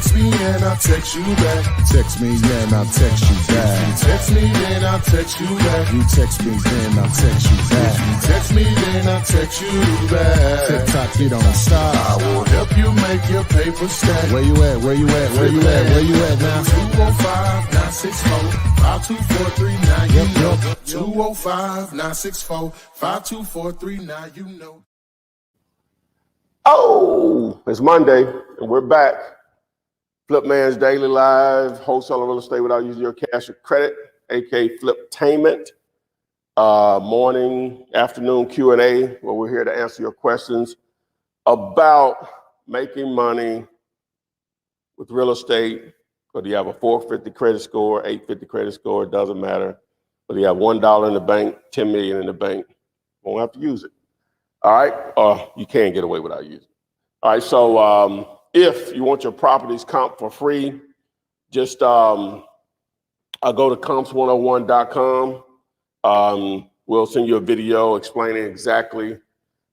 text me and I'll text you back. Text me, then I'll text you back. Text me, then I'll text you back. You text me, then I'll text you back. Text me, then I'll text you back. TikTok, you don't stop. I will help you make your paper stack. Where you at? Where you at? Where you at? Where you at now? 205-964-5243. Now you know. 205-964-5243. Now you know. Oh, it's Monday and we're back. Flip Man's Daily Live, wholesaling real estate without using your cash or credit, aka Fliptainment. Morning, afternoon Q&A, where we're here to answer your questions about making money with real estate. Whether you have a 450 credit score, 850 credit score, it doesn't matter. Whether you have $1 in the bank, 10 million in the bank, won't have to use it. All right, you can get away without using it. All right, so if you want your properties comp for free, just go to comps101.com. We'll send you a video explaining exactly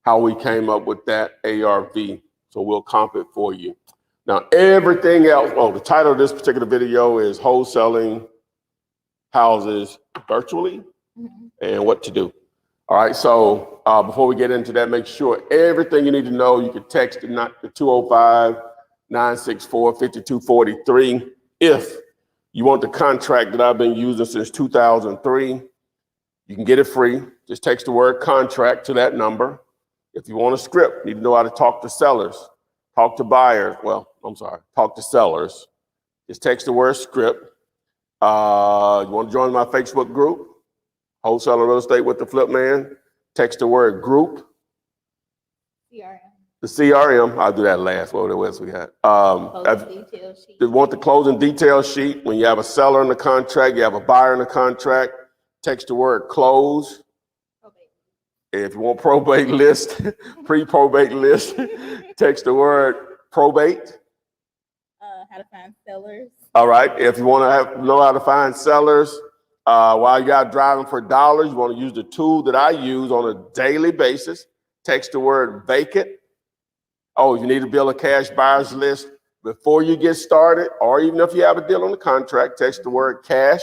how we came up with that ARV. So we'll comp it for you. Now, everything else, the title of this particular video is Wholesaling Houses Virtually and What to Do. All right, so before we get into that, make sure everything you need to know, you can text the 205-964-5243. If you want the contract that I've been using since 2003, you can get it free. Just text the word contract to that number. If you want a script, you need to know how to talk to sellers, talk to buyers. Talk to sellers. Just text the word script. You want to join my Facebook group? Wholesaling Real Estate with the Flip Man, text the word group. CRM. The CRM, I'll do that last. What else we got? Detail sheet. You want the closing detail sheet. When you have a seller in the contract, you have a buyer in the contract, text the word close. Probate. If you want probate list, pre-probate list, text the word probate. How to find sellers. All right, if you want to know how to find sellers, while you're out driving for dollars, you want to use the tool that I use on a daily basis. Text the word vacant. Oh, you need to build a cash buyers list before you get started, or even if you have a deal on the contract, text the word cash.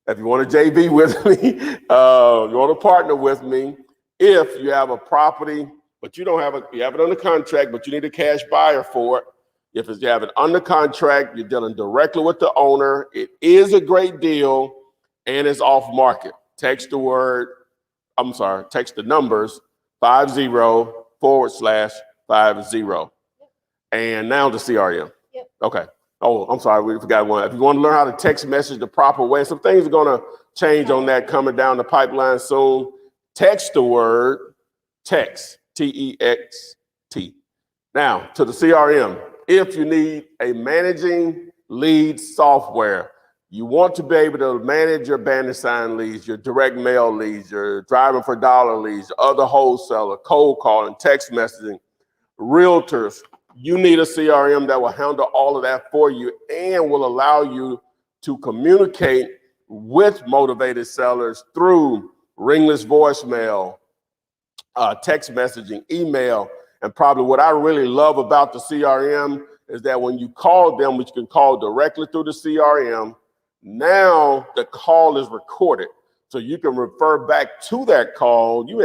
If you want a JV with me, you want to partner with me. If you have a property, but you have it on the contract, but you need a cash buyer for it. If you have it under contract, you're dealing directly with the owner. It is a great deal and it's off market. Text the numbers 50/50. And now the CRM. Yep. Okay. Oh, I'm sorry, we forgot one. If you want to learn how to text message the proper way, some things are going to change on that coming down the pipeline soon. Text the word text, T-E-X-T. Now to the CRM. If you need a managing leads software, you want to be able to manage your bandit sign leads, your direct mail leads, your driving for dollar leads, other wholesaler, cold calling, text messaging, realtors, you need a CRM that will handle all of that for you and will allow you to communicate with motivated sellers through ringless voicemail, text messaging, email. And probably what I really love about the CRM is that when you call them, which you can call directly through the CRM, now the call is recorded. So you can refer back to that call. You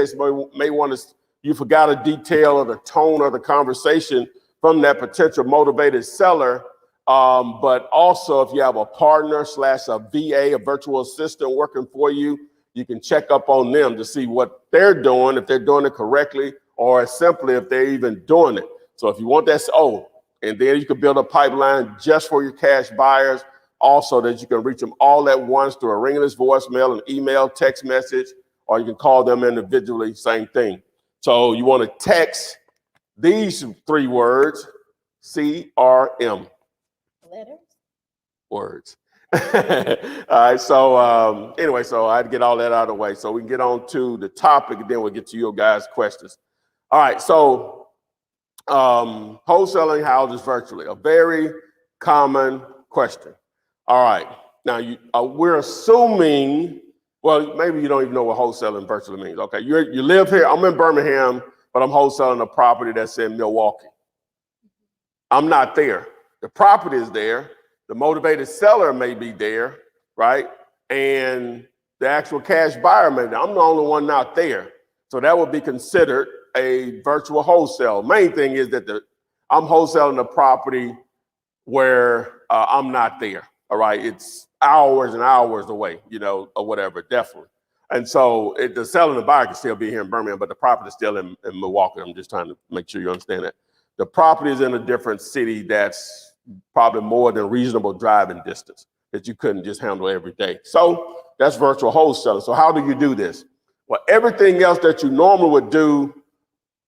may want to, you forgot a detail of the tone of the conversation from that potential motivated seller. But also if you have a partner / a VA, a virtual assistant working for you, you can check up on them to see what they're doing, if they're doing it correctly, or simply if they're even doing it. So if you want that, and then you can build a pipeline just for your cash buyers, also that you can reach them all at once through a ringless voicemail, an email, text message, or you can call them individually, same thing. So you want to text these 3 words, CRM. Letters. Words. All right, so anyway, so I had to get all that out of the way so we can get on to the topic and then we'll get to your guys' questions. All right, so wholesaling houses virtually, a very common question. All right, now we're assuming, well, maybe you don't even know what wholesaling virtually means. Okay, you live here, I'm in Birmingham, but I'm wholesaling a property that's in Milwaukee. I'm not there. The property is there. The motivated seller may be there, right? And the actual cash buyer may be. I'm the only one not there. So that would be considered a virtual wholesale. Main thing is that I'm wholesaling the property where I'm not there. All right, it's hours and hours away, or whatever, definitely. And so the seller and the buyer can still be here in Birmingham, but the property is still in Milwaukee. I'm just trying to make sure you understand that. The property is in a different city that's probably more than reasonable driving distance that you couldn't just handle every day. So that's virtual wholesaling. So how do you do this? Well, everything else that you normally would do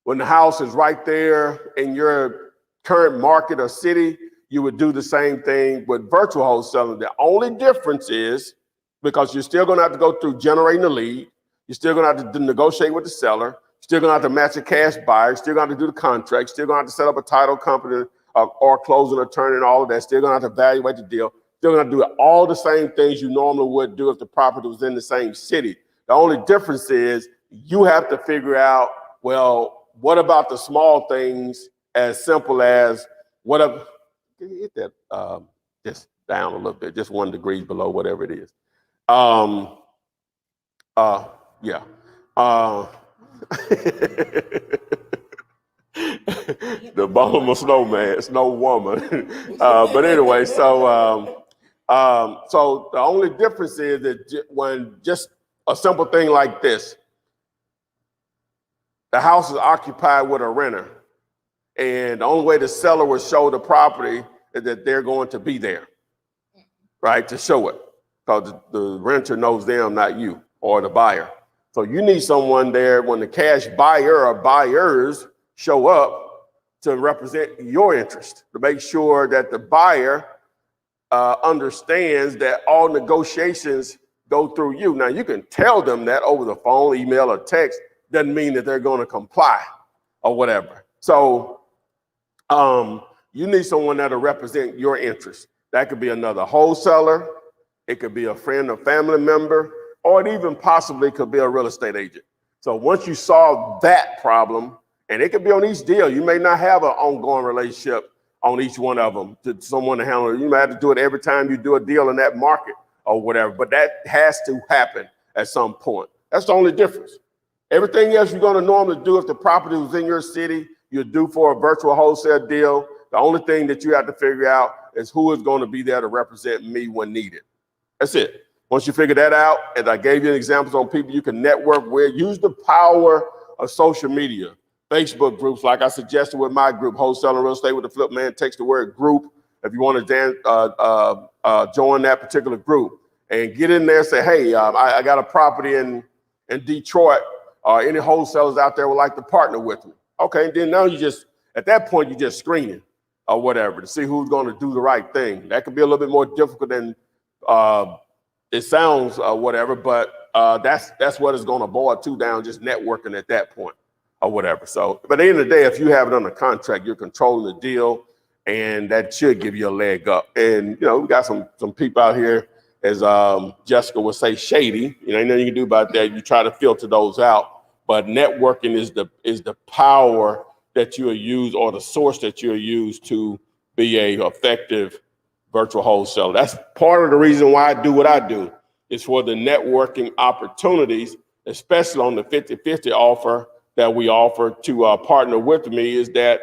when the house is right there in your current market or city, you would do the same thing with virtual wholesaling. The only difference is because you're still going to have to go through generating a lead. You're still going to have to negotiate with the seller. You're still going to have to match a cash buyer. You're still going to have to do the contract. You're still going to have to set up a title company or closing attorney and all of that. Still going to have to evaluate the deal. Still going to do all the same things you normally would do if the property was in the same city. The only difference is you have to figure out, well, what about the small things as simple as can you hit that just down a little bit, just 1 degree below whatever it is. Yeah. The bomb of snowman, snow woman. But anyway, so the only difference is that when just a simple thing like this, the house is occupied with a renter, and the only way the seller will show the property is that they're going to be there, right, to show it, because the renter knows them, not you or the buyer. So you need someone there when the cash buyer or buyers show up to represent your interest, to make sure that the buyer understands that all negotiations go through you. Now, you can tell them that over the phone, email, or text. Doesn't mean that they're going to comply or whatever. So you need someone that'll represent your interest. That could be another wholesaler. It could be a friend or family member, or it even possibly could be a real estate agent. So once you solve that problem, and it could be on each deal, you may not have an ongoing relationship on each one of them to someone to handle it. You might have to do it every time you do a deal in that market or whatever, but that has to happen at some point. That's the only difference. Everything else you're going to normally do if the property was in your city, you do for a virtual wholesale deal. The only thing that you have to figure out is who is going to be there to represent me when needed. That's it. Once you figure that out, as I gave you examples on people you can network with, use the power of social media, Facebook groups, like I suggested with my group, Wholesaling Real Estate with the Flip Man. Text the word group if you want to join that particular group, and get in there and say, hey, I got a property in Detroit. Any wholesalers out there would like to partner with me. Okay, then now at that point, you're just screening or whatever to see who's going to do the right thing. That could be a little bit more difficult than it sounds whatever, but that's what it's going to boil to down, just networking at that point or whatever. So, but at the end of the day, if you have it under contract, you're controlling the deal, and that should give you a leg up. And, we got some people out here, as Jessica would say, shady. Ain't nothing you can do about that. You try to filter those out. But networking is the power that you'll use, or the source that you'll use to be a effective virtual wholesaler. That's part of the reason why I do what I do, is for the networking opportunities, especially on the 50-50 offer that we offer to partner with me, is that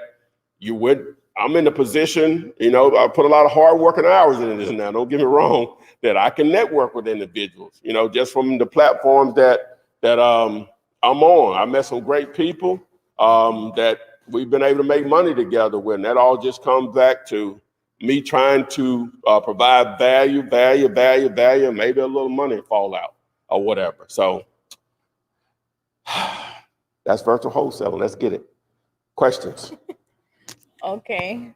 I'm in the position, I put a lot of hard work and hours into this now, don't get me wrong, that I can network with individuals, just from the platforms that I'm on. I met some great people that we've been able to make money together with, and that all just comes back to me trying to provide value, and maybe a little money fall out or whatever. So that's virtual wholesaling. Let's get it. Questions? Okay.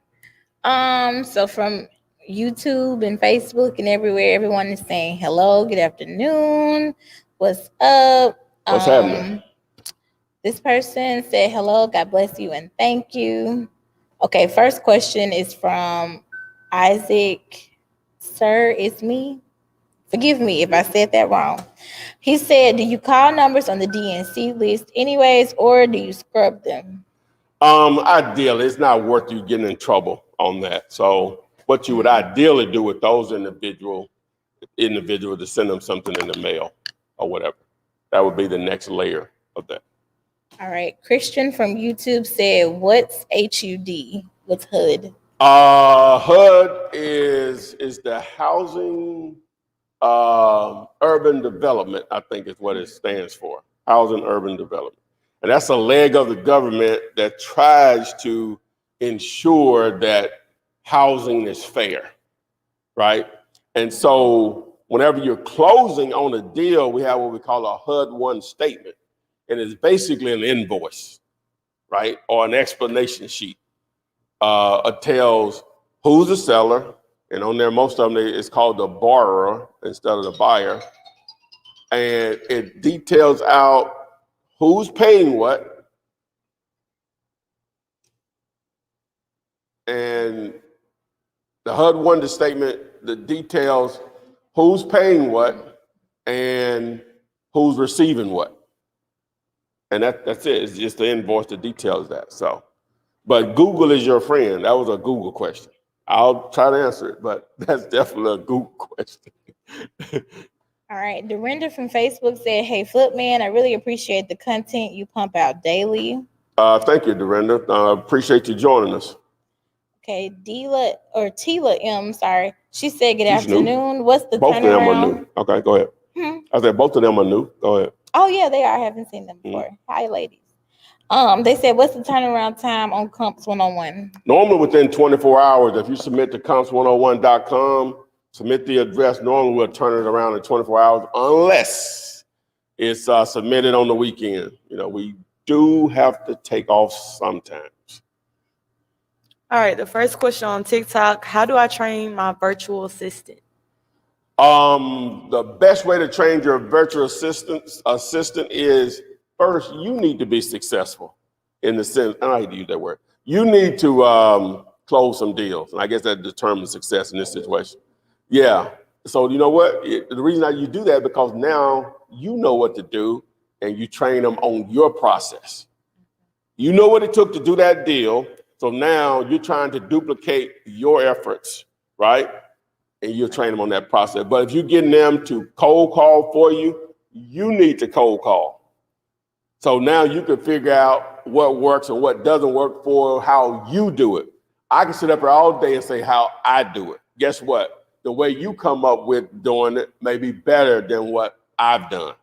So from YouTube and Facebook and everywhere, everyone is saying hello, good afternoon, what's up? What's happening? This person said hello, God bless you and thank you. Okay, first question is from Isaac. Sir, it's me. Forgive me if I said that wrong. He said, do you call numbers on the DNC list anyways, or do you scrub them? Ideally, it's not worth you getting in trouble on that. So what you would ideally do with those individual to send them something in the mail or whatever. That would be the next layer of that. All right. Christian from YouTube said, what's HUD? What's HUD? HUD is the housing urban development, I think is what it stands for. Housing urban development. And that's a leg of the government that tries to ensure that housing is fair, right? And so whenever you're closing on a deal, we have what we call a HUD-1 statement. And it's basically an invoice, right? Or an explanation sheet. It tells who's the seller, and on there, most of them, it's called the borrower instead of the buyer. And it details out who's paying what, and the HUD-1 statement that details who's paying what and who's receiving what. And that's it. It's just the invoice that details that. So, but Google is your friend. That was a Google question. I'll try to answer it, but that's definitely a Google question. All right. Dorinda from Facebook said, hey, Flipman, I really appreciate the content you pump out daily. Thank you, Dorinda. Appreciate you joining us. Okay. Tila M, sorry. She said, good She's afternoon. new. What's the Both turnaround? of them are new. Okay, go ahead. I said both of them are new. Go ahead. Oh, yeah, they are. I haven't seen them before. Hi, ladies. They said, what's the turnaround time on Comps 101? Normally within 24 hours, if you submit to comps101.com, submit the address, normally we'll turn it around in 24 hours unless it's submitted on the weekend. You know, we do have to take off sometimes. All right, the first question on TikTok, how do I train my virtual assistant? The best way to train your virtual assistant is first, you need to be successful in the sense, I don't hate to use that word. You need to close some deals. And I guess that determines success in this situation. Yeah. So you know what? The reason that you do that because now you know what to do and you train them on your process. You know what it took to do that deal. So now you're trying to duplicate your efforts, right? And you'll train them on that process. But if you're getting them to cold call for you, you need to cold call. So now you can figure out what works and what doesn't work for how you do it. I can sit up here all day and say how I do it. Guess what? The way you come up with doing it may be better than what I've done.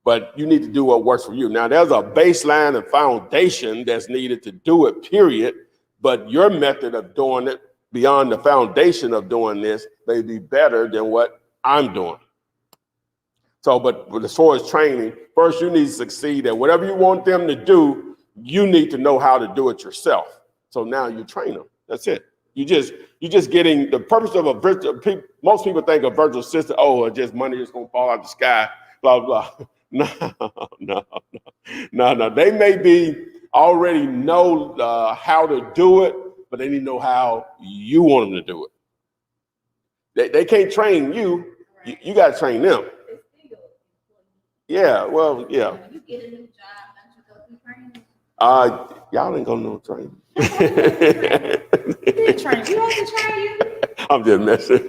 But you need to do what works for you. Now, there's a baseline and foundation that's needed to do it, period. But your method of doing it beyond the foundation of doing this may be better than what I'm doing. So, but as far as training, first you need to succeed at whatever you want them to do, you need to know how to do it yourself. So now you train them. That's it. You just getting the purpose of a virtual, most people think a virtual assistant, oh, just money is gonna fall out the sky, blah, blah. No. They may be already know how to do it, but they need to know how you want them to do it. They can't train you. You got to train them. Yeah, well, yeah. When you get a new job, don't you go through training? Y'all ain't gonna know training. You train. You want to train you? I'm just messing.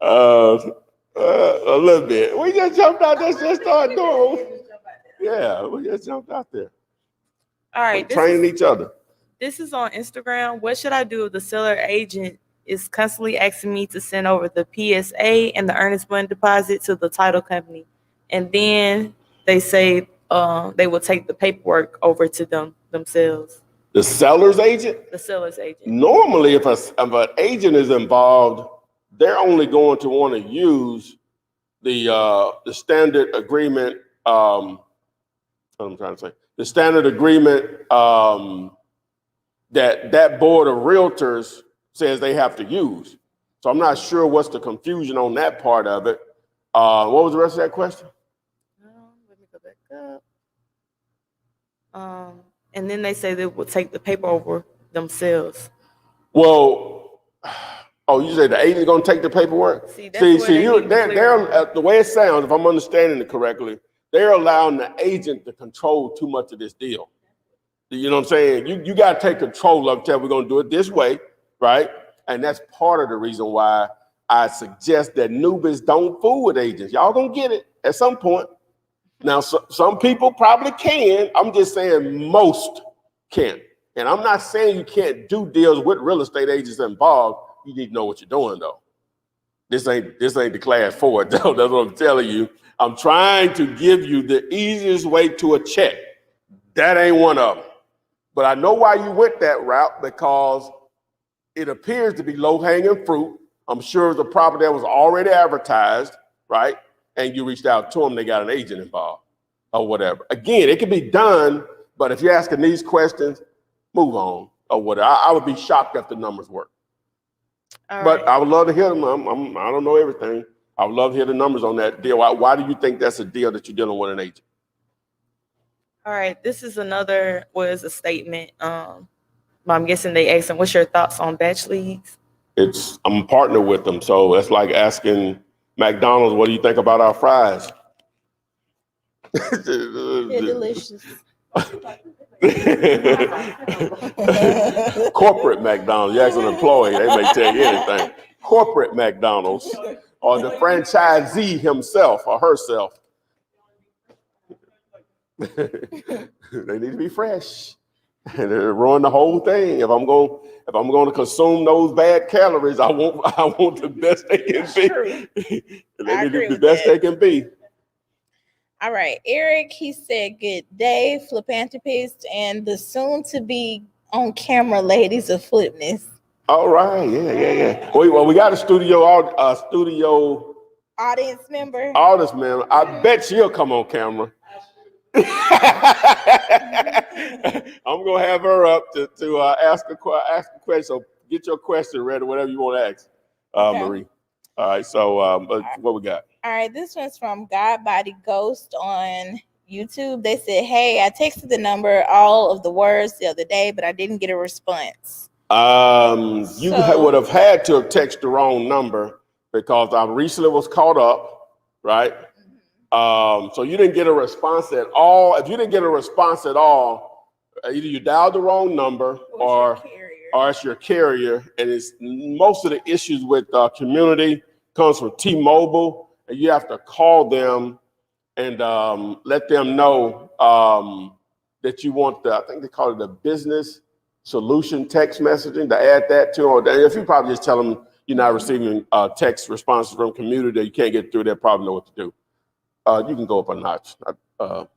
A little bit. We just jumped out there, just started doing. Yeah, we just jumped out there. All right, Training each other. This is on Instagram. What should I do if the seller agent is constantly asking me to send over the PSA and the earnest money deposit to the title company? And then they say they will take the paperwork over to themselves. The seller's agent? The seller's agent. Normally, if an agent is involved, they're only going to want to use the standard agreement. What I'm trying to say, the standard agreement that board of realtors says they have to use. So I'm not sure what's the confusion on that part of it. What was the rest of that question? Let me go back up. And then they say they will take the paper over themselves. Well, oh, you say the agent's gonna take the paperwork? See, they're the way it sounds, if I'm understanding it correctly, they're allowing the agent to control too much of this deal. You know what I'm saying? You got to take control of it. Tell we're going to do it this way, right? And that's part of the reason why I suggest that newbies don't fool with agents. Y'all gonna get it at some point. Now, some people probably can. I'm just saying most can't. And I'm not saying you can't do deals with real estate agents involved. You need to know what you're doing, though. This ain't the class for it, though. That's what I'm telling you. I'm trying to give you the easiest way to a check. That ain't one of them. But I know why you went that route, because it appears to be low-hanging fruit. I'm sure it's a property that was already advertised, right? And you reached out to them, they got an agent involved or whatever. Again, it can be done, but if you're asking these questions, move on or whatever. I would be shocked if the numbers work. But I would love to hear them. I don't know everything. I would love to hear the numbers on that deal. Why do you think that's a deal that you're dealing with an agent? All right, this is another, was a statement. I'm guessing they asked him, what's your thoughts on BatchLeads? I'm a partner with them, so it's like asking McDonald's, what do you think about our fries? They're delicious. Corporate McDonald's, you ask an employee, they may tell you anything. Corporate McDonald's, or the franchisee himself or herself. They need to be fresh. And it ruin the whole thing. If I'm going to consume those bad calories, I want the best they can be. They need to be the best they can be. All right, Eric, he said, good day, philanthropist, and the soon-to-be on-camera ladies of Flipness. All right, yeah. Well, we got a studio Audience member. I bet she'll come on camera. I'm gonna have her up to ask a question. So get your question ready, whatever you want to ask, okay. Marie. All right. So, what we got? All right. This one's from God Body Ghost on YouTube. They said, "Hey, I texted the number all of the words the other day, but I didn't get a response." You would have had to have texted the wrong number, because I recently was caught up, right? So you didn't get a response at all. If you didn't get a response at all, either you dialed the wrong number or it's your carrier. And it's most of the issues with community comes from T-Mobile, and you have to call them and let them know that you want I think they call it the business solution text messaging, to add that to, or if you probably just tell them you're not receiving text responses from community, you can't get through, they'll probably know what to do. You can go up a notch on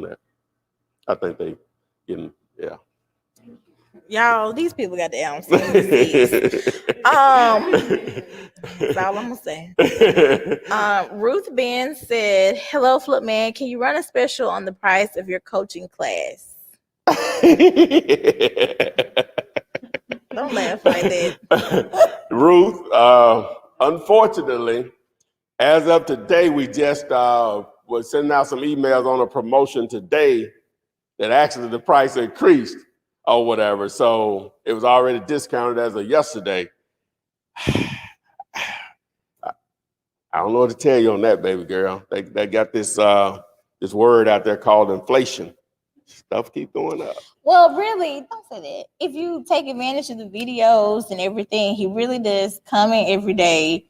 that. I think they getting, yeah. Y'all, these people got the answer. That's all I'm gonna say. Ruth Ben said, "Hello, Flip Man. Can you run a special on the price of your coaching class?" Don't laugh like that. Ruth, unfortunately, as of today, we just was sending out some emails on a promotion today that actually the price increased or whatever. So it was already discounted as of yesterday. I don't know what to tell you on that, baby girl. They got this word out there called inflation. Stuff keep going up. Well, really, don't say that. If you take advantage of the videos and everything, he really does come in every day.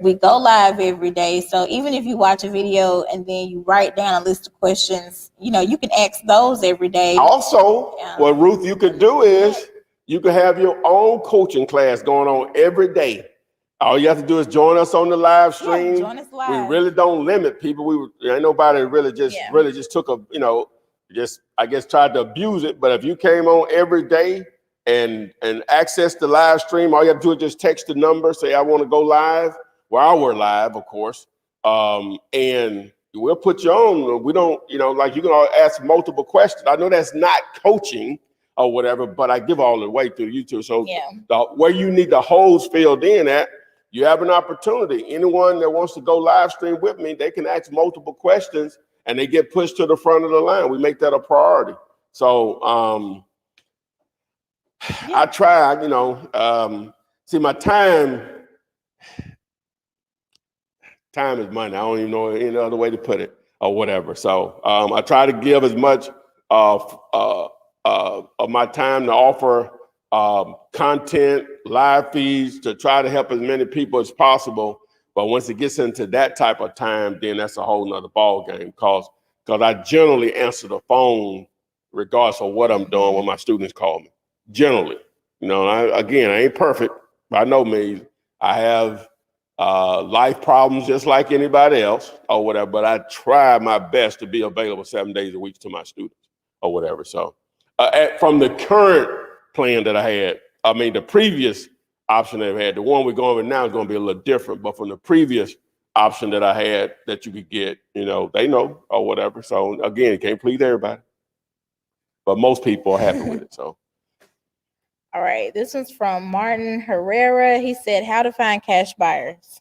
We go live every day. So even if you watch a video and then you write down a list of questions, you can ask those every day. Also, what Ruth, you could do is you could have your own coaching class going on every day. All you have to do is join us on the live stream. Join us live. We really don't limit people. Ain't nobody really just took I guess tried to abuse it. But if you came on every day and access the live stream, all you have to do is just text the number, say I want to go live while we're live, of course, and we'll put you on. We don't, like you can ask multiple questions. I know that's not coaching or whatever, but I give all the way through YouTube. So where you need the holes filled in at, you have an opportunity. Anyone that wants to go live stream with me, they can ask multiple questions and they get pushed to the front of the line. We make that a priority. So I try, see, my time is money. I don't even know any other way to put it or whatever. So I try to give as much of my time to offer content, live feeds to try to help as many people as possible. But once it gets into that type of time, then that's a whole nother ball game because I generally answer the phone regardless of what I'm doing when my students call me. Generally, you know, I ain't perfect. I know me. I have life problems just like anybody else or whatever, but I try my best to be available 7 days a week to my students or whatever. So from the current plan that I had, I mean, the previous option that I had, the one we're going with now is going to be a little different, but from the previous option that I had that you could get, you know, they know or whatever. So again, you can't please everybody, but most people are happy with it. So. All right, this one's from Martin Herrera. He said, how to find cash buyers.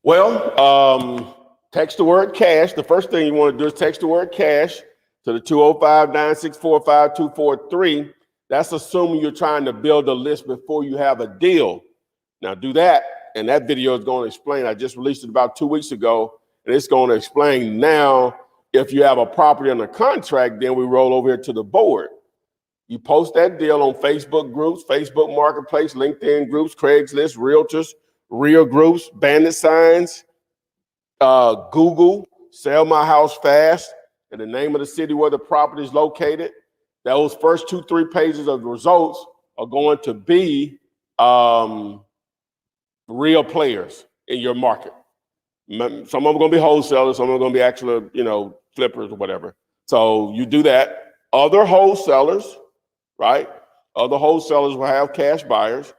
Well, text the word cash. The first thing you want to do is text the word cash to the 205-964-5243. That's assuming you're trying to build a list before you have a deal. Now do that, and that video is going to explain. I just released it about 2 weeks ago, and it's going to explain now if you have a property under contract, then we roll over here to the board. You post that deal on Facebook groups, Facebook Marketplace, LinkedIn groups, Craigslist, Realtors, Real groups, bandit signs, Google, sell my house fast, and the name of the city where the property is located. Those first 2-3 pages of the results are going to be real players in your market. Some of them are going to be wholesalers, some of them are going to be actual, you know, flippers or whatever. So you do that. Other wholesalers, right? Other wholesalers will have cash buyers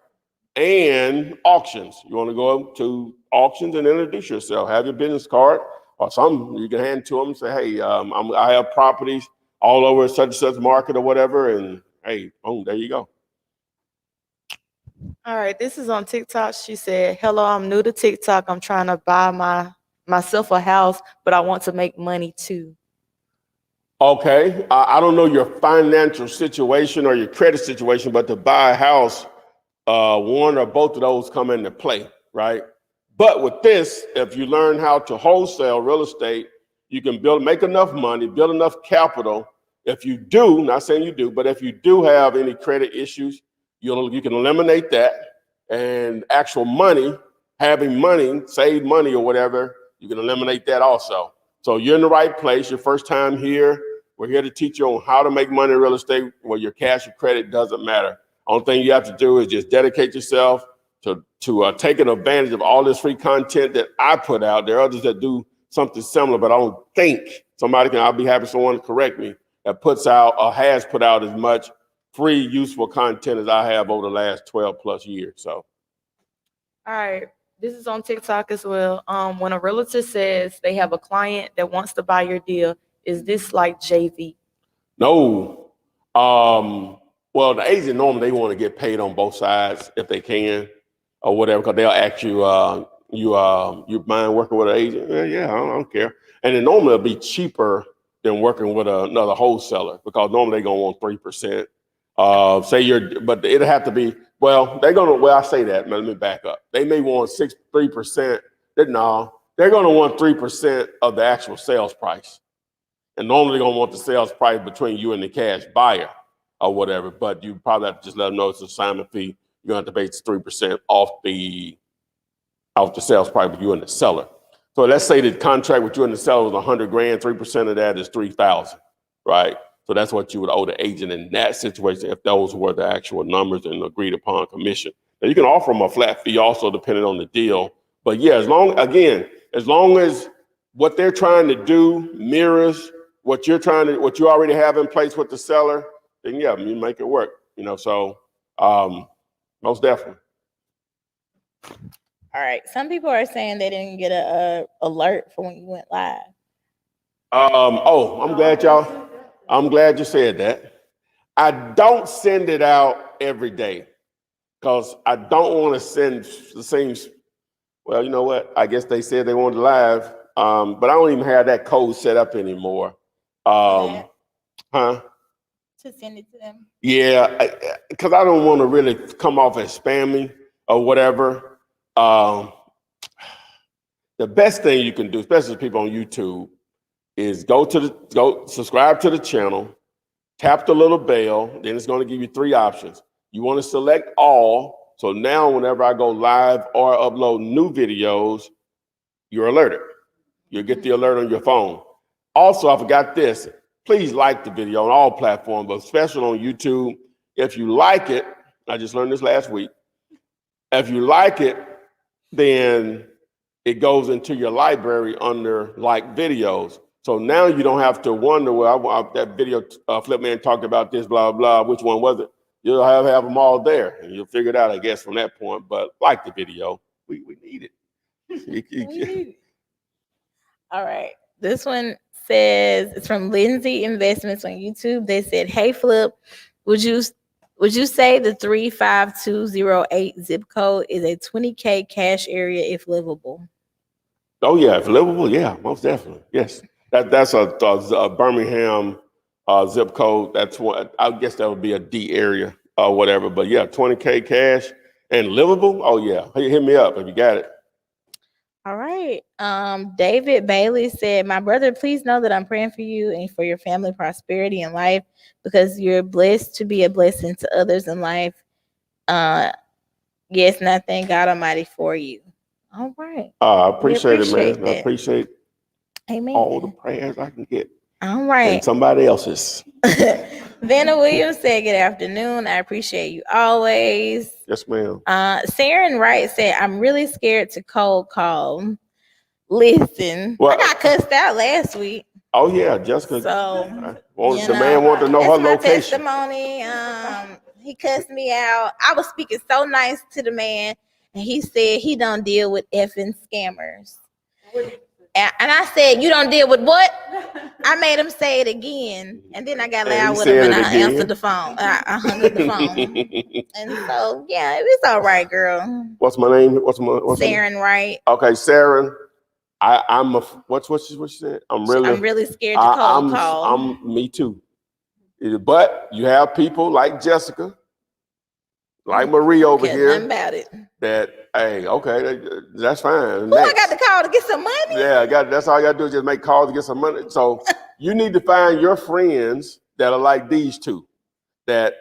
and auctions. You want to go to auctions and introduce yourself. Have your business card or something you can hand to them and say, hey, I have properties all over such and such market or whatever. And hey, boom, there you go. All right, this is on TikTok. She said, hello, I'm new to TikTok. I'm trying to buy myself a house, but I want to make money too. Okay, I don't know your financial situation or your credit situation, but to buy a house, one or both of those come into play, right? But with this, if you learn how to wholesale real estate, you can make enough money, build enough capital. If you do, not saying you do, but if you do have any credit issues, you can eliminate that, and actual money, having money, saved money or whatever, you can eliminate that also. So you're in the right place. Your first time here. We're here to teach you on how to make money in real estate where your cash or credit doesn't matter. Only thing you have to do is just dedicate yourself to taking advantage of all this free content that I put out. There are others that do something similar, but I don't think I'll be happy someone to correct me, that puts out or has put out as much free, useful content as I have over the last 12 plus years. So. All right. This is on TikTok as well. When a realtor says they have a client that wants to buy your deal, is this like JV? No. Well, the agent normally they want to get paid on both sides if they can, or whatever, because they'll ask you, you mind working with an agent? Yeah, I don't care. And then normally it'll be cheaper than working with another wholesaler because normally they're gonna want 3%. But it'll have to be. Well, I say that. Let me back up. They may want 3%. No, they're gonna want 3% of the actual sales price. And normally they're gonna want the sales price between you and the cash buyer or whatever, but you probably have to just let them know it's an assignment fee. You're gonna have to pay 3% off the sales price with you and the seller. So let's say the contract with you and the seller was $100,000, 3% of that is $3,000, right? So that's what you would owe the agent in that situation if those were the actual numbers and agreed upon commission. Now you can offer them a flat fee also depending on the deal. But yeah, as long as what they're trying to do mirrors what you already have in place with the seller, then yeah, you make it work. You know, so most definitely. All right. Some people are saying they didn't get a alert for when you went live. I'm glad you said that. I don't send it out every day because I don't want to send the same. Well, you know what? I guess they said they wanted live, but I don't even have that code set up anymore. To send it to them. Yeah, because I don't want to really come off as spamming or whatever. The best thing you can do, especially people on YouTube, is go subscribe to the channel, tap the little bell, then it's going to give you 3 options. You want to select all. So now whenever I go live or upload new videos, you're alerted. You'll get the alert on your phone. Also, I forgot this. Please like the video on all platforms, but especially on YouTube. If you like it, I just learned this last week. If you like it, then it goes into your library under like videos. So now you don't have to wonder, well, that video Flip Man talked about this, blah, blah, which one was it? You'll have them all there and you'll figure it out, I guess, from that point. But like the video, we need it. We need it. All right. This one says it's from Lindsay Investments on YouTube. They said, "Hey Flip, would you say the 35208 zip code is a 20K cash area if livable?" Oh yeah, if livable, yeah, most definitely, yes. That's a Birmingham zip code. That's what I guess that would be a D area or whatever. But yeah, 20K cash and livable. Oh yeah, hit me up if you got it. All right. David Bailey said, "My brother, please know that I'm praying for you and for your family prosperity in life because you're blessed to be a blessing to others in life. Yes, and I thank God Almighty for you." All right. I appreciate it, man. that. I appreciate Amen. all the prayers I can get. All right. And somebody else's. Vanna Williams said, "Good afternoon. I appreciate you always." Yes, ma'am. Saren Wright said, "I'm really scared to cold call." Listen, Well, I got cussed out last week. Oh yeah, Jessica. So The man wanted to know her that's my location. testimony. He cussed me out. I was speaking so nice to the man, and he said he don't deal with effing scammers. And I said, "You don't deal with what?" I made him say it again, and then I got loud with him, and I answered the phone. I hung up the phone, and so yeah, it's all right, girl. What's my name? What's her name? Saren Wright. Okay, Saren. I'm a what she said? I'm really scared to cold call. I'm me too. But you have people like Jessica, like Marie over here. Nothing about it. That hey, okay, that's fine. Who I got to call to get some money? Yeah, that's all I got to do is just make calls to get some money. So you need to find your friends that are like these two, that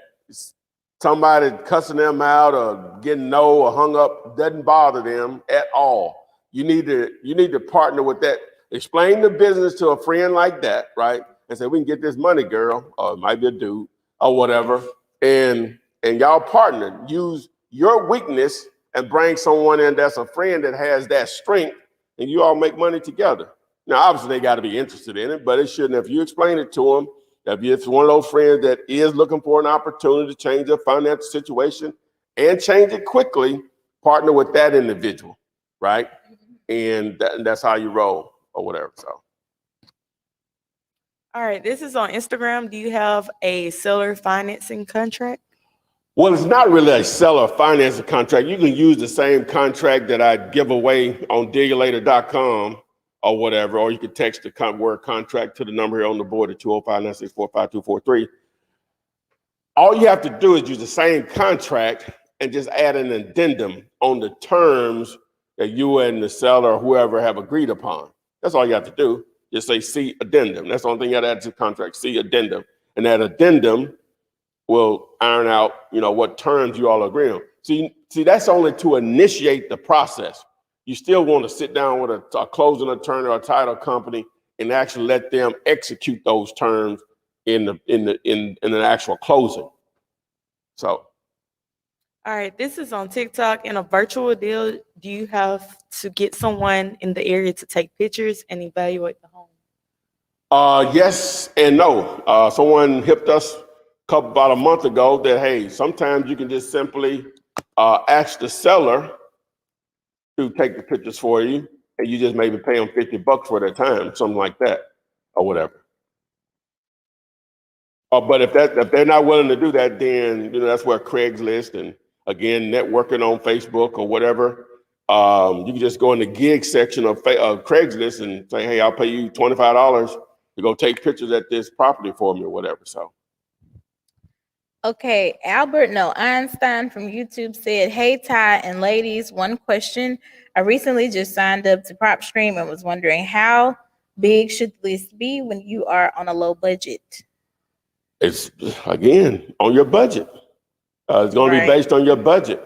somebody cussing them out or getting no or hung up doesn't bother them at all. You need to partner with that. Explain the business to a friend like that, right? And say, "We can get this money, girl," or it might be a dude or whatever. And y'all partner. Use your weakness and bring someone in that's a friend that has that strength, and you all make money together. Now, obviously, they got to be interested in it, but it shouldn't. If you explain it to them, if it's one of those friends that is looking for an opportunity to change their financial situation and change it quickly, partner with that individual, right? And that's how you roll or whatever. So. All right, this is on Instagram. Do you have a seller financing contract? Well, it's not really a seller financing contract. You can use the same contract that I give away on diggerlater.com or whatever, or you can text the word contract to the number here on the board at 205-964-5243. All you have to do is use the same contract and just add an addendum on the terms that you and the seller or whoever have agreed upon. That's all you have to do. Just say see addendum. That's the only thing you have to add to the contract, see addendum. And that addendum will iron out, what terms you all agree on. See, that's only to initiate the process. You still want to sit down with a closing attorney or a title company and actually let them execute those terms in an actual closing. So. All right, this is on TikTok. In a virtual deal, do you have to get someone in the area to take pictures and evaluate the home? Yes and no. Someone hipped us about a month ago that, hey, sometimes you can just simply ask the seller to take the pictures for you, and you just maybe pay them $50 for their time, something like that, or whatever. But if they're not willing to do that, then that's where Craigslist and again networking on Facebook or whatever. You can just go in the gig section of Craigslist and say, "Hey, I'll pay you $25 to go take pictures at this property for me," or whatever. So. Okay, Einstein from YouTube said, "Hey Ty and ladies, one question. I recently just signed up to PropStream and was wondering how big should the list be when you are on a low budget?" It's again on your budget. It's going to be Right. based on your budget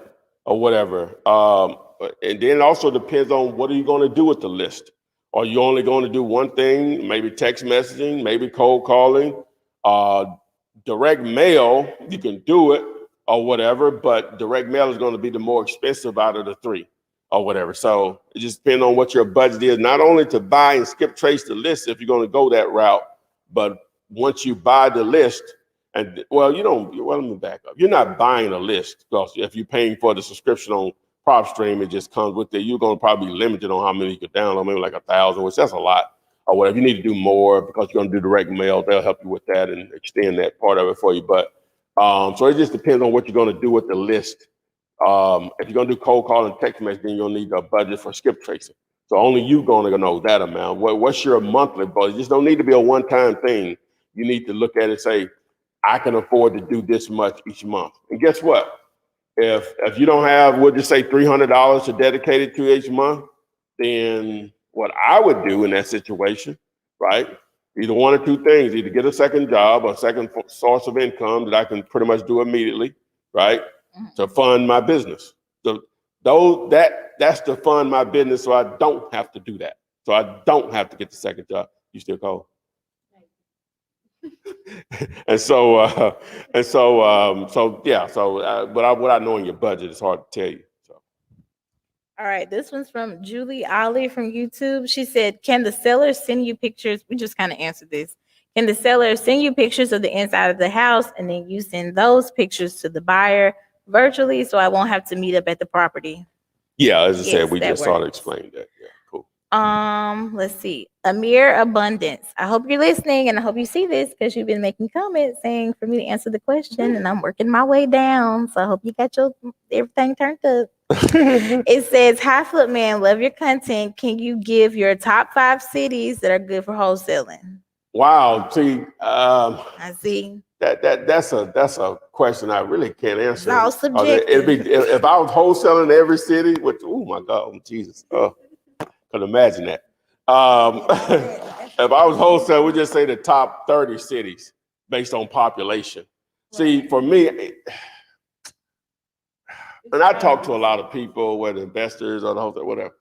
or whatever. And then it also depends on what are you going to do with the list. Are you only going to do one thing? Maybe text messaging, maybe cold calling, direct mail. You can do it or whatever, but direct mail is going to be the more expensive out of the three or whatever. So it just depends on what your budget is, not only to buy and skip trace the list if you're going to go that route, but once you buy the list, and well, you don't, well, let me back up. You're not buying a list because if you're paying for the subscription on PropStream, it just comes with it. You're going to probably be limited on how many you could download, maybe like 1,000, which that's a lot or whatever. You need to do more because you're going to do direct mail. They'll help you with that and extend that part of it for you. But so it just depends on what you're going to do with the list. If you're going to do cold call and text messaging, you'll need a budget for skip tracing. So only you going to know that amount. What's your monthly budget? It just don't need to be a one-time thing. You need to look at it and say, I can afford to do this much each month. And guess what? If you don't have, we'll just say $300 to dedicate it to each month, then what I would do in that situation, right? Either one or two things, either get a second job or second source of income that I can pretty much do immediately, right? To fund my business. So that's to fund my business so I don't have to do that. So I don't have to get the second job. You still call? But without knowing your budget, it's hard to tell you. So. All right, this one's from Julie Ollie from YouTube. She said, can the seller send you pictures? We just kind of answered this. Can the seller send you pictures of the inside of the house and then you send those pictures to the buyer virtually so I won't have to meet up at the property? Yeah, as I Yes, said, we that just sort of works. explained that. Yeah, cool. Let's see. Amir Abundance. I hope you're listening and I hope you see this because you've been making comments saying for me to answer the question and I'm working my way down. So I hope you got your everything turned up. It says, hi Flip Man, love your content. Can you give your top 5 cities that are good for wholesaling? Wow. See, I see. that's a question I really can't answer. It's all subjective. If I was wholesaling in every city, which, oh my God, Jesus, could imagine that. If I was wholesaling, we just say the top 30 cities based on population. See, for me, and I talk to a lot of people, whether investors or the wholesale, whatever.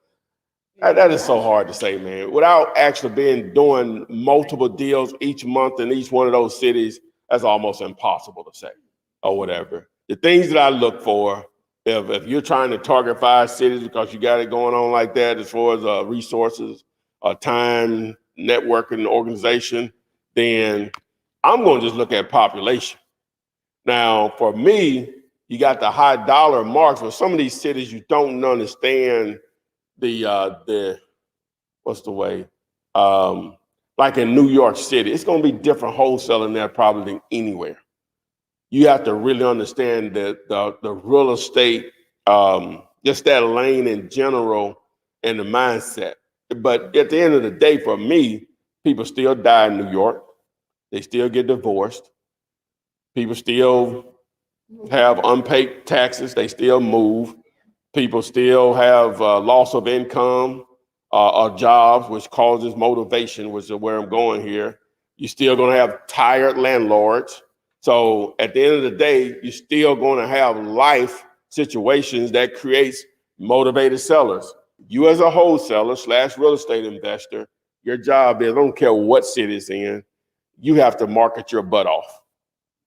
That is so hard to say, man. Without actually doing multiple deals each month in each one of those cities, that's almost impossible to say or whatever. The things that I look for, if you're trying to target 5 cities because you got it going on like that, as far as resources, time, networking, organization, then I'm going to just look at population. Now, for me, you got the high dollar marks. For some of these cities, you don't understand the what's the way? Like in New York City, it's going to be different wholesaling there probably than anywhere. You have to really understand the real estate, just that lane in general, and the mindset. But at the end of the day, for me, people still die in New York. They still get divorced. People still have unpaid taxes. They still move. People still have loss of income or jobs, which causes motivation, which is where I'm going here. You're still going to have tired landlords. So at the end of the day, you're still going to have life situations that creates motivated sellers. You as a wholesaler / real estate investor, your job is, I don't care what city it's in, you have to market your butt off,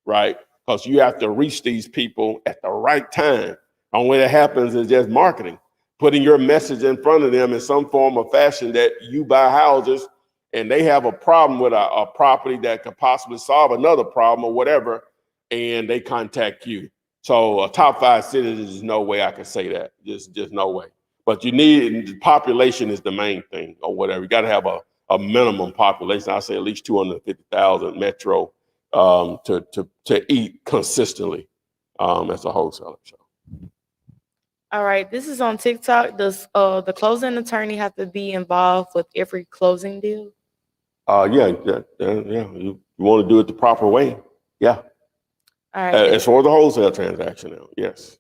right? Because you have to reach these people at the right time. The only way that happens is just marketing, putting your message in front of them in some form or fashion that you buy houses and they have a problem with a property that could possibly solve another problem or whatever, and they contact you. So a top 5 cities is no way I can say that. Just no way. But you need, population is the main thing or whatever. You got to have a minimum population. I say at least 250,000 metro to eat consistently as a wholesaler. So. All right, this is on TikTok. Does the closing attorney have to be involved with every closing deal? Yeah. You want to do it the proper way. Yeah. All right. As far as the wholesale transaction now, yes.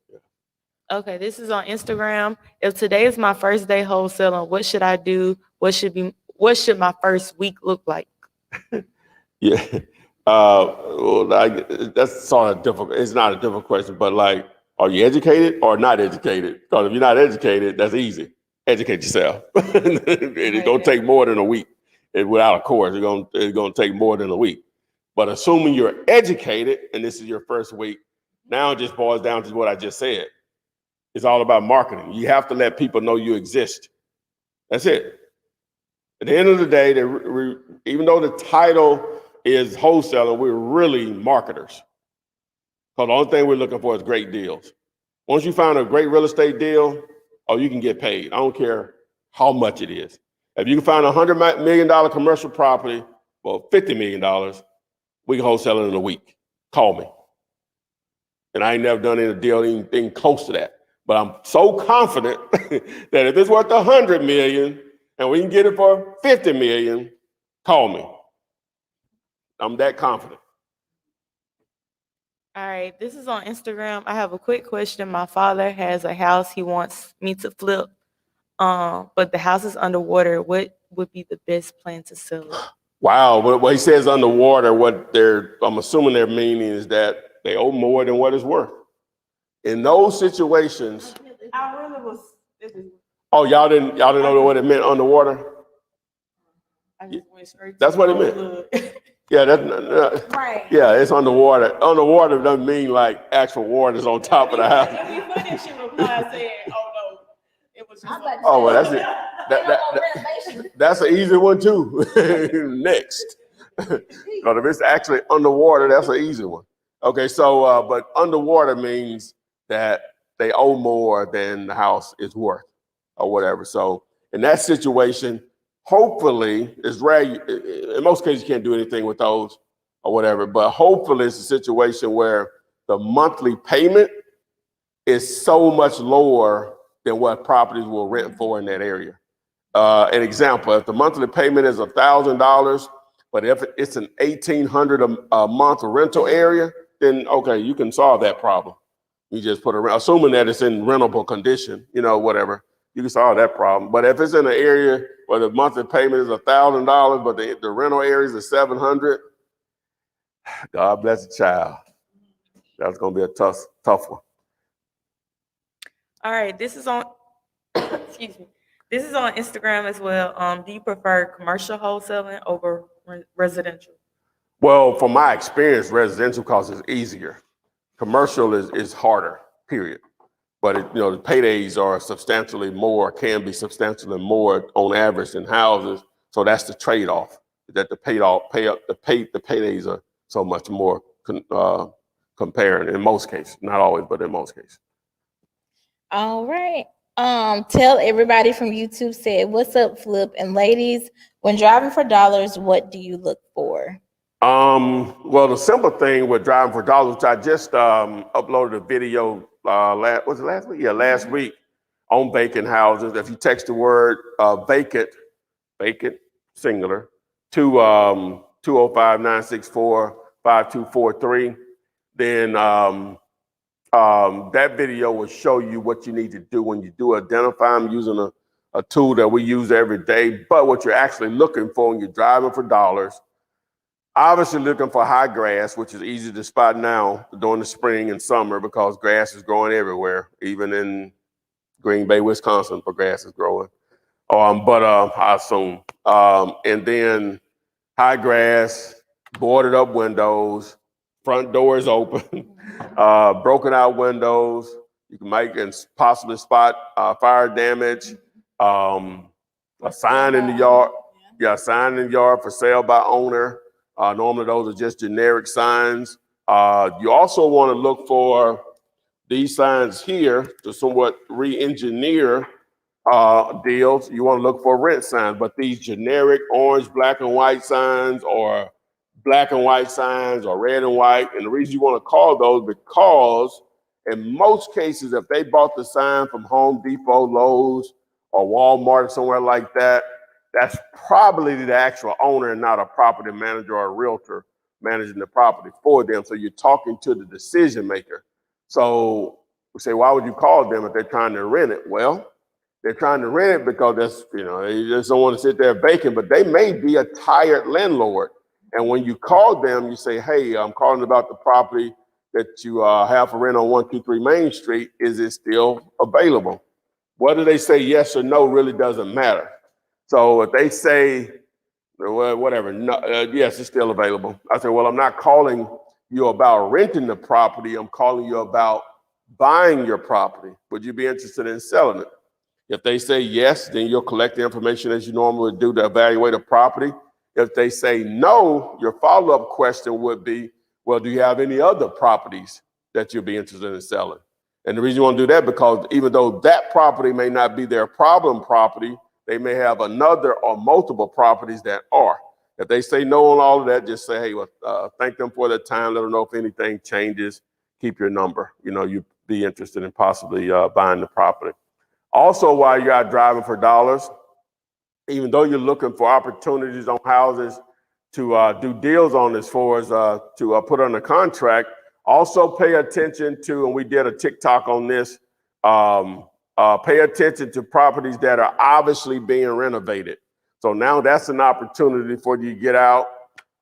Okay, this is on Instagram. If today is my first day wholesaling, what should I do? What should my first week look like? Yeah. That's sort of difficult. It's not a difficult question, but like, are you educated or not educated? Because if you're not educated, that's easy. Educate yourself. It's gonna take more than a week. Without a course, it's gonna take more than a week. But assuming you're educated and this is your first week, now it just boils down to what I just said. It's all about marketing. You have to let people know you exist. That's it. At the end of the day, even though the title is wholesaling, we're really marketers. Because the only thing we're looking for is great deals. Once you find a great real estate deal, oh, you can get paid. I don't care how much it is. If you can find $100 million commercial property for $50 million, we can wholesale it in a week. Call me. And I ain't never done any deal, anything close to that. But I'm so confident that if it's worth 100 million and we can get it for 50 million, call me. I'm that confident. All right, this is on Instagram. I have a quick question. My father has a house he wants me to flip, but the house is underwater. What would be the best plan to sell it? Wow, what he says underwater, I'm assuming their meaning is that they owe more than what it's worth. In those situations, I really was. oh, y'all didn't know what it meant underwater? I just went straight. That's what it meant. Yeah, Right. yeah, it's underwater. Underwater doesn't mean like actual water's on top of the house. It'd be funny if she replied saying, "Oh no, it was just." Oh, well, that's it. That's an easy one too. Next. But if it's actually underwater, that's an easy one. Okay, so but underwater means that they owe more than the house is worth or whatever. So in that situation, hopefully, it's rare. In most cases, you can't do anything with those or whatever, but hopefully it's a situation where the monthly payment is so much lower than what properties will rent for in that area. An example, if the monthly payment is $1,000, but if it's an $1,800 a month rental area, then okay, you can solve that problem. You just put assuming that it's in rentable condition, whatever, you can solve that problem. But if it's in an area where the monthly payment is $1,000, but the rental area is $700, God bless the child. That's gonna be a tough one. All right, this is on. Excuse me. This is on Instagram as well. Do you prefer commercial wholesaling over residential? Well, from my experience, residential cost is easier. Commercial is harder, period. But the paydays are substantially more, can be substantially more on average than houses. So that's the trade-off. That the paydays are so much more comparing in most cases, not always, but in most cases. All right. Tell everybody from YouTube said, "What's up, Flip?" And ladies, when driving for dollars, what do you look for? Well, the simple thing with driving for dollars, I just uploaded a video was it last week? Yeah, last week on vacant houses. If you text the word vacant singular to 205-964-5243, then that video will show you what you need to do when you do identify them using a tool that we use every day. But what you're actually looking for when you're driving for dollars, obviously looking for high grass, which is easy to spot now during the spring and summer because grass is growing everywhere, even in Green Bay, Wisconsin, where grass is growing. I assume. And then high grass, boarded up windows, front doors open, broken out windows. You can possibly spot fire damage, a sign in the yard. Yeah, a sign in the yard for sale by owner. Normally those are just generic signs. You also want to look for these signs here to somewhat re-engineer deals. You want to look for rent signs, but these generic orange, black and white signs or black and white signs or red and white. And the reason you want to call those because in most cases, if they bought the sign from Home Depot, Lowe's, or Walmart or somewhere like that, that's probably the actual owner and not a property manager or a realtor managing the property for them. So you're talking to the decision maker. So we say, why would you call them if they're trying to rent it? Well, they're trying to rent it because they just don't want to sit there vacant, but they may be a tired landlord And when you call them, you say, hey, I'm calling about the property that you have for rent on 123 Main Street. Is it still available? Whether they say yes or no really doesn't matter. So if they say, well, whatever, no, yes, it's still available. I say, well, I'm not calling you about renting the property. I'm calling you about buying your property. Would you be interested in selling it? If they say yes, then you'll collect the information as you normally would do to evaluate a property. If they say no, your follow-up question would be, well, do you have any other properties that you'll be interested in selling? And the reason you want to do that, because even though that property may not be their problem property, they may have another or multiple properties that are. If they say no on all of that, just say, hey, well, thank them for their time. Let them know if anything changes. Keep your number. You know, you'd be interested in possibly buying the property. Also, while you're out driving for dollars, even though you're looking for opportunities on houses to do deals on as far as to put under contract, also pay attention to, and we did a TikTok on this, pay attention to properties that are obviously being renovated. So now that's an opportunity for you to get out.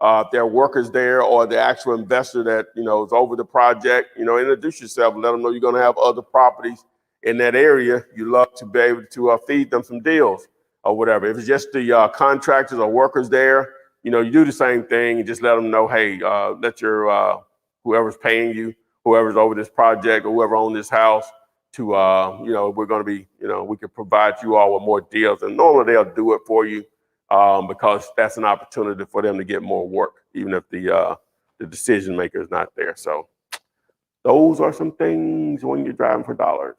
If there are workers there or the actual investor that, you know, is over the project, you know, introduce yourself, let them know you're going to have other properties in that area. You love to be able to feed them some deals or whatever. If it's just the contractors or workers there, you know, you do the same thing and just let them know, hey, let your whoever's paying you, whoever's over this project or whoever owns this house to, you know, we're going to be, you know, we can provide you all with more deals. And normally they'll do it for you because that's an opportunity for them to get more work, even if the decision maker is not there. So those are some things when you're driving for dollars.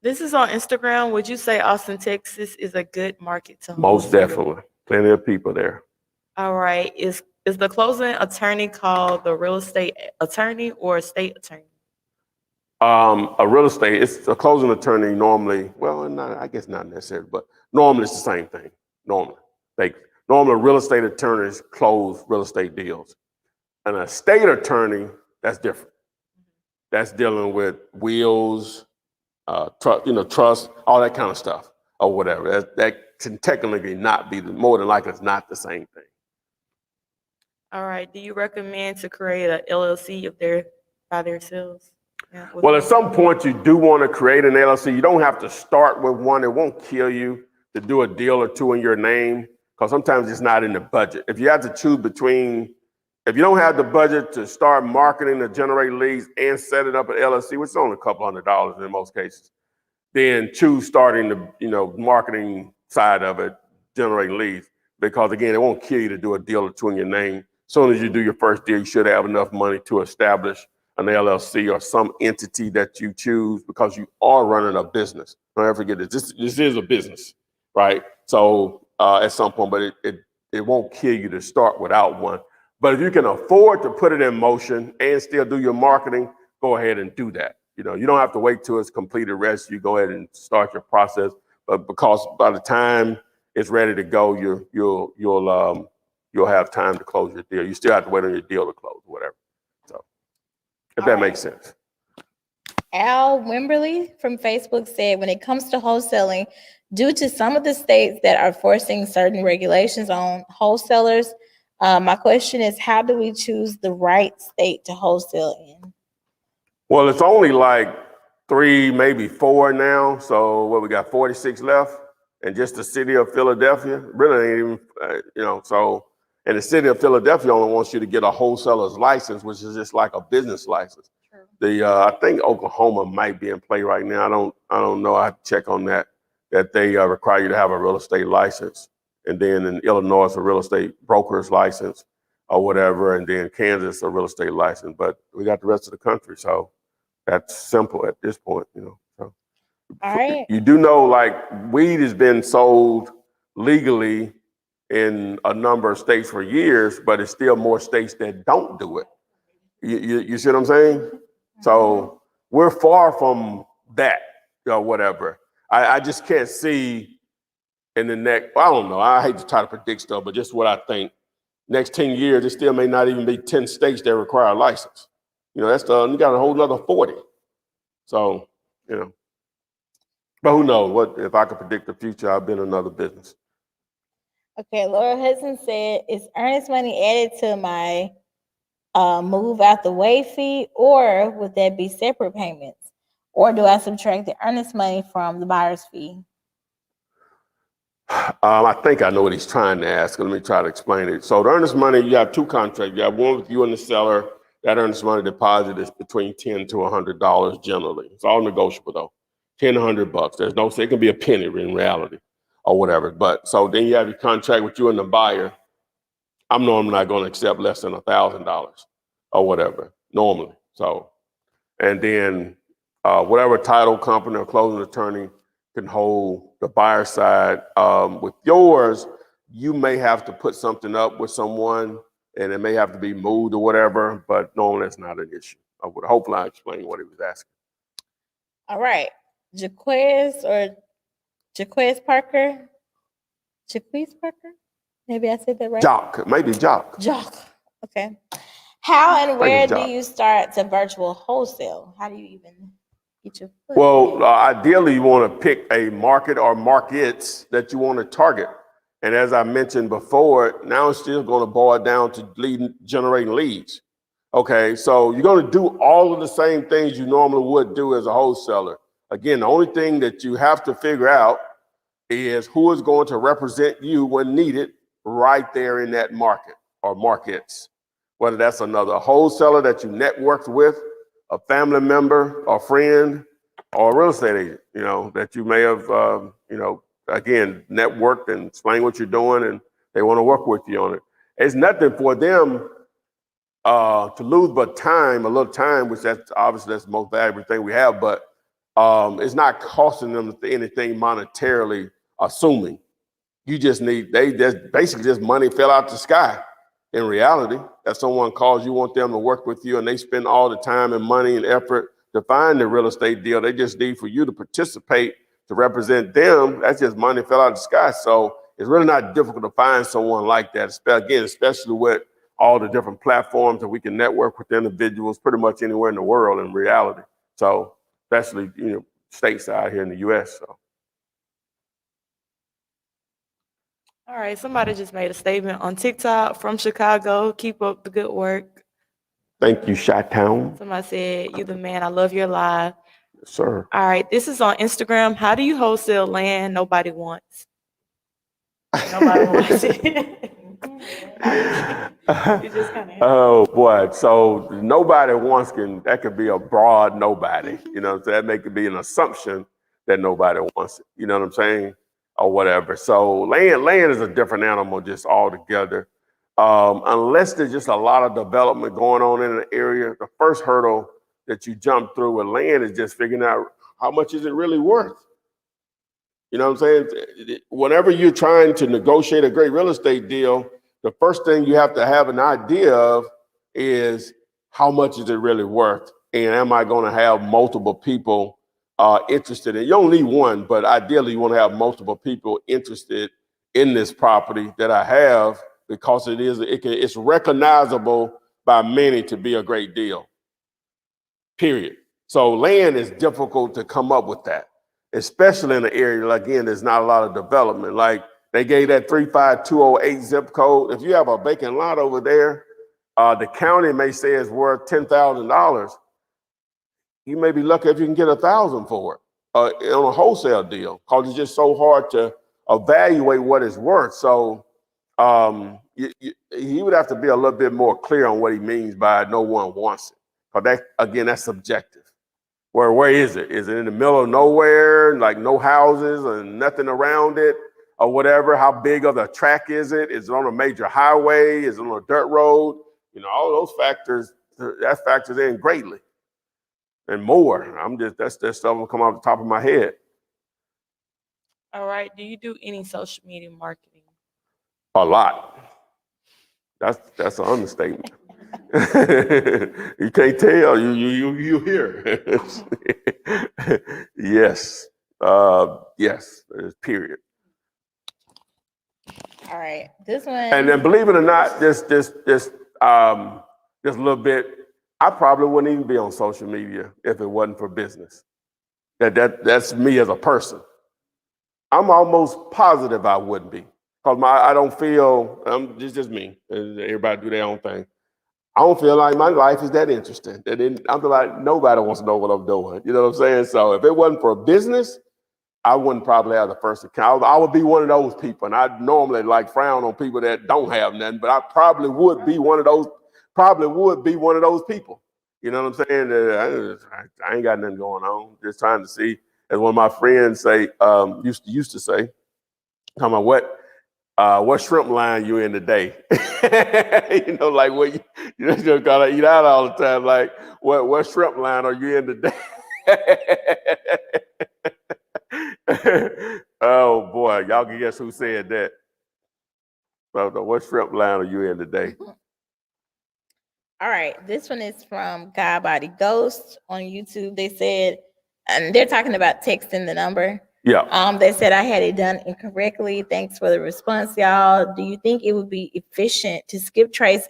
This is on Instagram. Would you say Austin, Texas is a good market to Most wholesale? definitely. Plenty of people there. All right. Is the closing attorney called the real estate attorney or estate attorney? A real estate, it's a closing attorney normally, well, not, I guess not necessarily, but normally it's the same thing. Normally, real estate attorneys close real estate deals. An estate attorney, that's different. That's dealing with wills, trust, all that kind of stuff or whatever. That can technically not be, more than likely it's not the same thing. All right. Do you recommend to create an LLC if they're by themselves? Yeah, Well, at some point you do want to create an LLC. You don't have to start with one. It won't kill you to do a deal or two in your name because sometimes it's not in the budget. If you have to choose between, if you don't have the budget to start marketing to generate leads and set it up at LLC, which is only a couple $100s in most cases, then choose starting the marketing side of it, generating leads. Because again, it won't kill you to do a deal or two in your name. As soon as you do your first deal, you should have enough money to establish an LLC or some entity that you choose because you are running a business. Don't ever forget this. This is a business, right? So at some point, but it won't kill you to start without one. But if you can afford to put it in motion and still do your marketing, go ahead and do that. You know, you don't have to wait till it's completed rest. You go ahead and start your process. But because by the time it's ready to go, you'll have time to close your deal. You still have to wait on your deal to close, whatever. So if that makes sense. Al Wimberly from Facebook said, when it comes to wholesaling, due to some of the states that are forcing certain regulations on wholesalers, my question is, how do we choose the right state to wholesale in? Well, it's only like 3, maybe 4 now. So what, we got 46 left, and just the city of Philadelphia really ain't even, so, and the city of Philadelphia only wants you to get a wholesaler's license, which is just like a business license. True. I think Oklahoma might be in play right now. I don't know. I have to check on that they require you to have a real estate license. And then in Illinois, it's a real estate broker's license or whatever. And then Kansas, a real estate license. But we got the rest of the country. So that's simple at this point, So. All right. You do know, like, weed has been sold legally in a number of states for years, but it's still more states that don't do it. You see what I'm saying? So we're far from that or whatever. I just can't see in the next, I don't know, I hate to try to predict stuff, but just what I think, next 10 years, there still may not even be 10 states that require a license. That's you got a whole nother 40. So, but who knows? What if I could predict the future? I've been in another business. Okay, Laura Hudson said, is earnest money added to my move out the way fee, or would that be separate payments? Or do I subtract the earnest money from the buyer's fee? I think I know what he's trying to ask. Let me try to explain it. So the earnest money, you have two contracts. You have one with you and the seller. That earnest money deposit is between $10 to $100 generally. It's all negotiable though. 10, $100. There's no, so it can be a penny in reality or whatever. But so then you have your contract with you and the buyer. I'm normally not going to accept less than $1,000 or whatever, normally. So, and then whatever title company or closing attorney can hold the buyer side. With yours, you may have to put something up with someone and it may have to be moved or whatever, but normally that's not an issue. Hopefully I explained what he was asking. All right. Jaquez Parker? Maybe I said that right. Jock, maybe Jock. Jock. Okay. How and where it's do Jock. you start to virtual wholesale? How do you even get your foot? Well, ideally, you want to pick a market or markets that you want to target. And as I mentioned before, now it's still going to boil down to generating leads. Okay, so you're going to do all of the same things you normally would do as a wholesaler. Again, the only thing that you have to figure out is who is going to represent you when needed right there in that market or markets. Whether that's another wholesaler that you networked with, a family member, a friend, or a real estate agent, that you may have, again, networked and explained what you're doing and they want to work with you on it. It's nothing for them to lose but time, a little time, which that's obviously that's the most valuable thing we have, but it's not costing them anything monetarily, assuming. You just basically just money fell out the sky. In reality, if someone calls, you want them to work with you and they spend all the time and money and effort to find the real estate deal. They just need for you to participate to represent them. That's just money fell out of the sky. So it's really not difficult to find someone like that. Again, especially with all the different platforms that we can network with individuals pretty much anywhere in the world in reality. So especially, stateside here in the US. So. All right, somebody just made a statement on TikTok from Chicago. Keep up the good work. Thank you, Chi-Town. Somebody said, you the man, I love your live. Yes, sir. All right, this is on Instagram. How do you wholesale land nobody wants? Nobody wants it. You just kind of. Oh boy, so nobody wants that could be a broad nobody. So that could be an assumption that nobody wants it. You know what I'm saying? Or whatever. So land is a different animal just altogether. Unless there's just a lot of development going on in an area, the first hurdle that you jump through with land is just figuring out how much is it really worth. You know what I'm saying? Whenever you're trying to negotiate a great real estate deal, the first thing you have to have an idea of is how much is it really worth? And am I going to have multiple people interested in it? You don't need one, but ideally you want to have multiple people interested in this property that I have because it's recognizable by many to be a great deal, period. So land is difficult to come up with that, especially in an area, again, there's not a lot of development. Like they gave that 35208 zip code. If you have a vacant lot over there, the county may say it's worth $10,000. You may be lucky if you can get $1,000 for it on a wholesale deal, because it's just so hard to evaluate what it's worth. So he would have to be a little bit more clear on what he means by no one wants it. Because that's subjective. Where is it? Is it in the middle of nowhere, like no houses and nothing around it or whatever? How big of a track is it? Is it on a major highway? Is it on a dirt road? All those factors, that factors in greatly. And more. That's stuff will come off the top of my head. All right. Do you do any social media marketing? A lot. That's an understatement. You can't tell. You hear. Yes. Yes. Period. All right. This one. And then, believe it or not, just a little bit. I probably wouldn't even be on social media if it wasn't for business. That's me as a person. I'm almost positive I wouldn't be. Cause I don't feel, it's just me. Everybody do their own thing. I don't feel like my life is that interesting. I feel like nobody wants to know what I'm doing. You know what I'm saying? So if it wasn't for business, I wouldn't probably have the first account. I would be one of those people, and I normally like frown on people that don't have nothing, but I probably would be one of those. Probably would be one of those people. You know what I'm saying? I ain't got nothing going on. Just trying to see. As one of my friends say, used to say, talking about what shrimp line you in today? You know, like what you just gotta eat out all the time. Like what shrimp line are you in today? Oh boy, y'all can guess who said that. So, what shrimp line are you in today? All right, this one is from God Body Ghost on YouTube. They said, and they're talking about texting the number. Yeah. They said I had it done incorrectly. Thanks for the response, y'all. Do you think it would be efficient to skip trace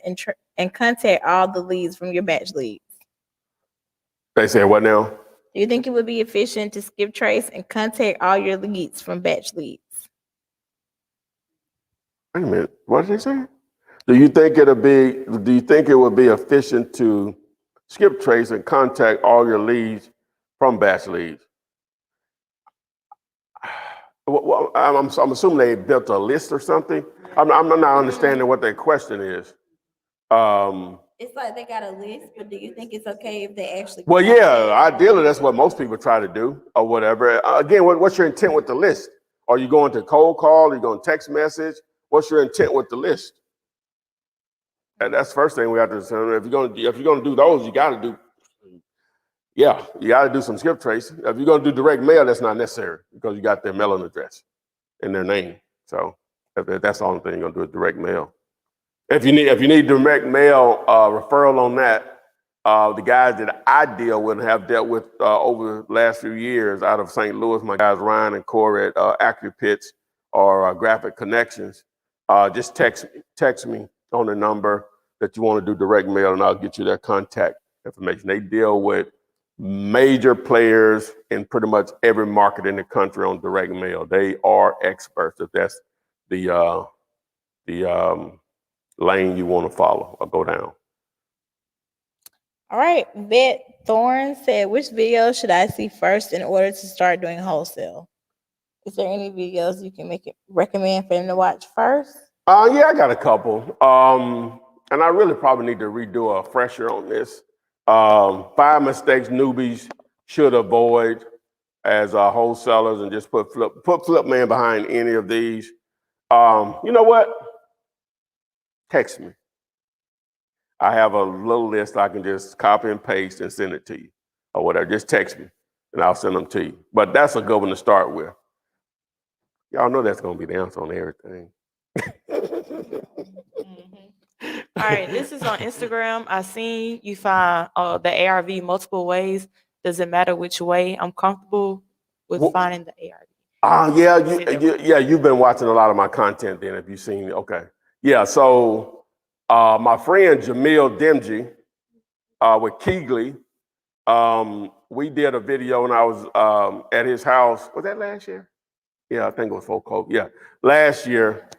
and contact all the leads from your batch leads? They said what now? Do you think it would be efficient to skip trace and contact all your leads from batch leads? Wait a minute. What did they say? Do you think it would be efficient to skip trace and contact all your leads from batch leads? Well, I'm assuming they built a list or something. I'm not understanding what their question is. It's like they got a list, but do you think it's okay if they actually? Well, yeah, ideally that's what most people try to do or whatever. Again, what's your intent with the list? Are you going to cold call? Are you going to text message? What's your intent with the list? And that's the first thing we have to say. If you're gonna do those, you got to do some skip trace. If you're gonna do direct mail, that's not necessary because you got their mailing address and their name. So if that's the only thing you're gonna do is direct mail. If you need direct mail referral on that, the guys that I deal with and have dealt with over the last few years out of St. Louis, my guys Ryan and Corey at AccuPitch or Graphic Connections, just text me on the number that you want to do direct mail, and I'll get you their contact information. They deal with major players in pretty much every market in the country on direct mail. They are experts if that's the lane you want to follow or go down. All right, Bet Thorne said, which video should I see first in order to start doing wholesale? Is there any videos you can recommend for them to watch first? Yeah, I got a couple. And I really probably need to redo a fresher on this. 5 mistakes newbies should avoid as wholesalers, and just put Flipman behind any of these. You know what? Text me. I have a little list I can just copy and paste and send it to you or whatever. Just text me and I'll send them to you. But that's a good one to start with. Y'all know that's going to be the answer on everything. All right, this is on Instagram. I seen you find the ARV multiple ways. Does it matter which way? I'm comfortable with finding the ARV. You've been watching a lot of my content then, if you've seen it. Okay. Yeah, so my friend Jamil Demji with Keegley, we did a video and I was at his house. Was that last year? Yeah, I think it was for COVID. Yeah, last year.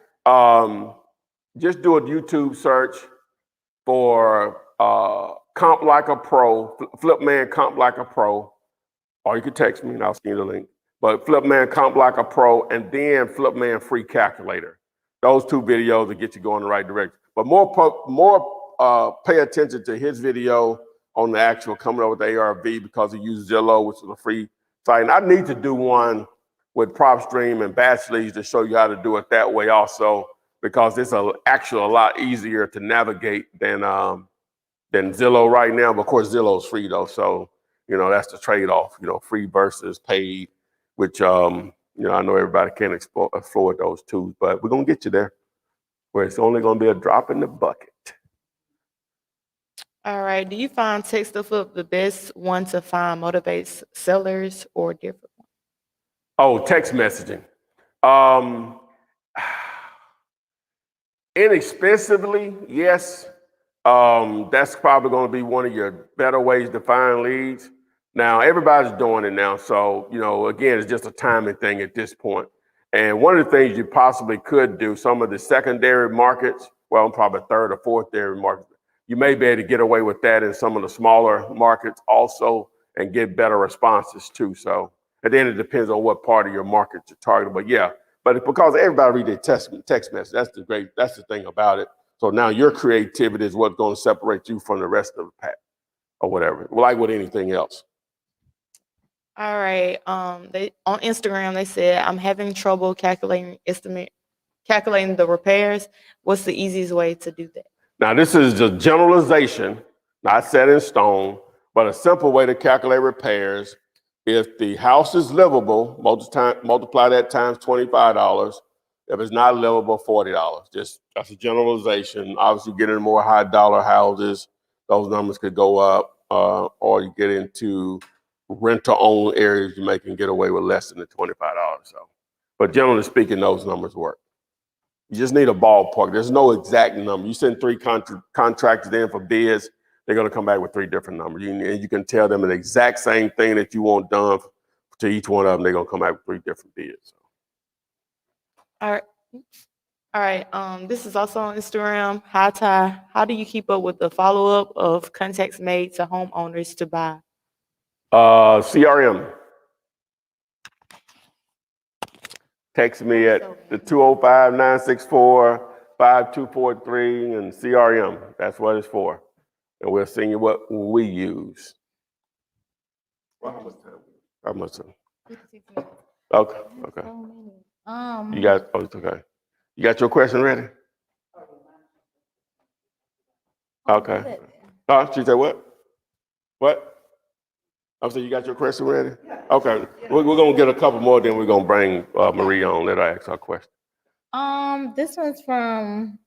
Just do a YouTube search for Comp Like a Pro, Flipman Comp Like a Pro, or you can text me and I'll send you the link. But Flipman Comp Like a Pro and then Flipman Free Calculator. Those 2 videos will get you going in the right direction. But more pay attention to his video on the actual coming up with the ARV because he uses Zillow, which is a free site. And I need to do one with PropStream and BatchLeads to show you how to do it that way also, because it's actually a lot easier to navigate than Zillow right now. But of course, Zillow's free though, so that's the trade-off. Free versus paid, which I know everybody can't afford those 2, but we're gonna get you there, where it's only gonna be a drop in the bucket. All right. Do you find text to flip the best one to find motivates sellers or different one? Oh, text messaging. Inexpensively, yes. That's probably going to be one of your better ways to find leads. Now, everybody's doing it now. So, again, it's just a timing thing at this point. And one of the things you possibly could do, some of the secondary markets, well, probably third or fourth dairy markets, you may be able to get away with that in some of the smaller markets also and get better responses too. So at the end, it depends on what part of your market you're targeting. But yeah, but because everybody read their text message, that's the thing about it. So now your creativity is what's going to separate you from the rest of the pack or whatever, like with anything else. All right. They on Instagram they said I'm having trouble calculating the repairs. What's the easiest way to do that? Now, this is a generalization, not set in stone, but a simple way to calculate repairs. If the house is livable, multiply that times $25. If it's not livable, $40. That's a generalization. Obviously, you get into more high dollar houses, those numbers could go up, or you get into rent-to-own areas, you can get away with less than the $25. So, but generally speaking, those numbers work. You just need a ballpark. There's no exact number. You send 3 contractors in for bids, they're going to come back with 3 different numbers. And you can tell them the exact same thing that you want done to each one of them. They're going to come back with 3 different bids. All right. All right. This is also on Instagram. Hi, Ty. How do you keep up with the follow-up of contacts made to homeowners to buy? CRM. Text me at the 205-964-5243 and CRM. That's what it's for. And we'll send you what we use. Well, how much time? How much time? 56 minutes. Okay. You got, it's okay. You got your question ready? Okay. She said what? What? I'm saying you got your question ready? Okay. We're going to get a couple more, then we're going to bring Marie on. Let her ask her question. This one's from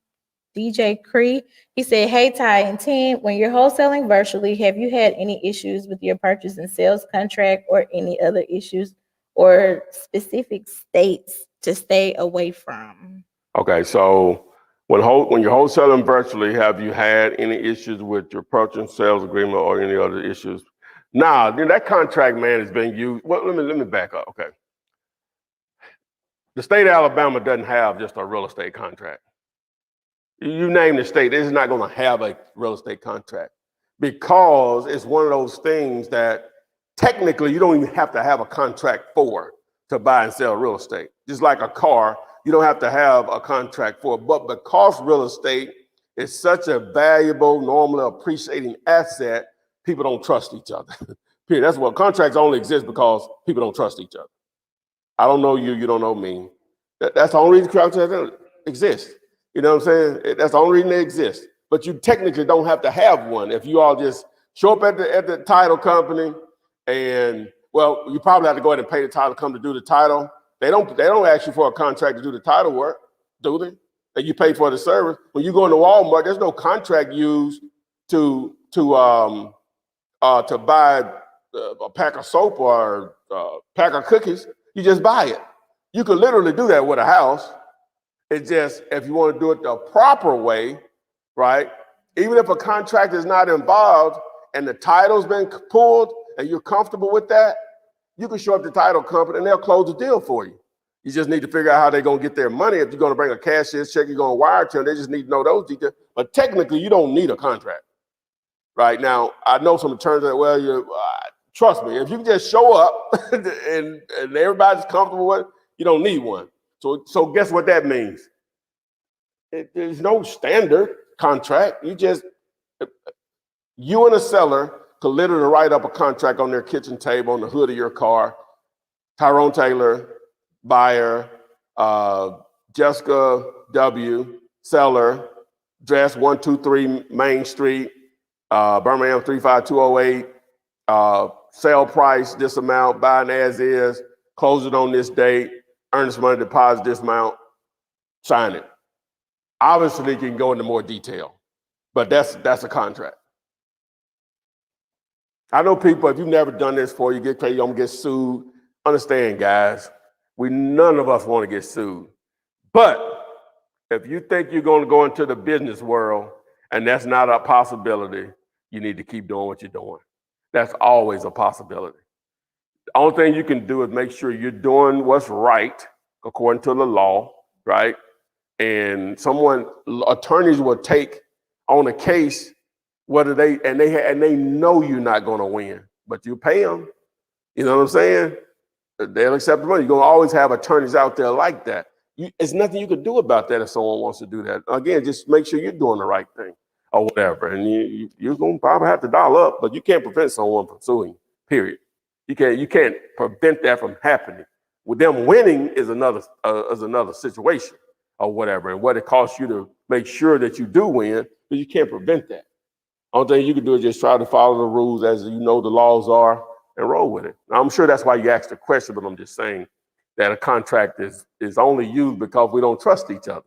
DJ Cree. He said, hey, Ty and team, when you're wholesaling virtually, have you had any issues with your purchase and sales contract or any other issues or specific states to stay away from? Okay, so when you're wholesaling virtually, have you had any issues with your purchase and sales agreement or any other issues? Nah, that contract, man, is being used. Well, let me back up. Okay. The state of Alabama doesn't have just a real estate contract. You name the state, it's not going to have a real estate contract because it's one of those things that technically you don't even have to have a contract for to buy and sell real estate. Just like a car, you don't have to have a contract for it. But because real estate is such a valuable, normally appreciating asset, people don't trust each other. Period. That's what contracts only exist because people don't trust each other. I don't know you, you don't know me. That's the only reason contracts exist. You know what I'm saying? That's the only reason they exist. But you technically don't have to have one. If you all just show up at the title company and, well, you probably have to go ahead and pay the title company to do the title. They don't ask you for a contract to do the title work, do they? And you pay for the service. When you go into Walmart, there's no contract used to buy a pack of soap or a pack of cookies. You just buy it. You could literally do that with a house. It's just, if you want to do it the proper way, right? Even if a contract is not involved and the title's been pulled and you're comfortable with that, you can show up to the title company and they'll close the deal for you. You just need to figure out how they're going to get their money. If you're going to bring a cashier's check, you're going to wire to them. They just need to know those details. But technically, you don't need a contract. Right now, I know some attorneys that, well, trust me, if you just show up and everybody's comfortable with it, you don't need one. So guess what that means? There's no standard contract. You and a seller could literally write up a contract on their kitchen table, on the hood of your car. Tyrone Taylor, buyer, Jessica W., seller, address 123 Main Street, Birmingham 35208, sale price this amount, buying as is, close it on this date, earnest money deposit this amount, sign it. Obviously, you can go into more detail, but that's a contract. I know people, if you've never done this before, you get crazy, you're gonna get sued. Understand, guys, none of us want to get sued. But if you think you're going to go into the business world and that's not a possibility, you need to keep doing what you're doing. That's always a possibility. The only thing you can do is make sure you're doing what's right, according to the law, right? And attorneys will take on a case whether they know you're not going to win, but you pay them. You know what I'm saying? They'll accept the money. You're going to always have attorneys out there like that. It's nothing you can do about that if someone wants to do that. Again, just make sure you're doing the right thing or whatever. And you're going to probably have to dial up, but you can't prevent someone from suing, period. You can't prevent that from happening. With them winning is another situation or whatever. And what it costs you to make sure that you do win, but you can't prevent that. Only thing you can do is just try to follow the rules as you know the laws are and roll with it. Now, I'm sure that's why you asked the question, but I'm just saying that a contract is only used because we don't trust each other.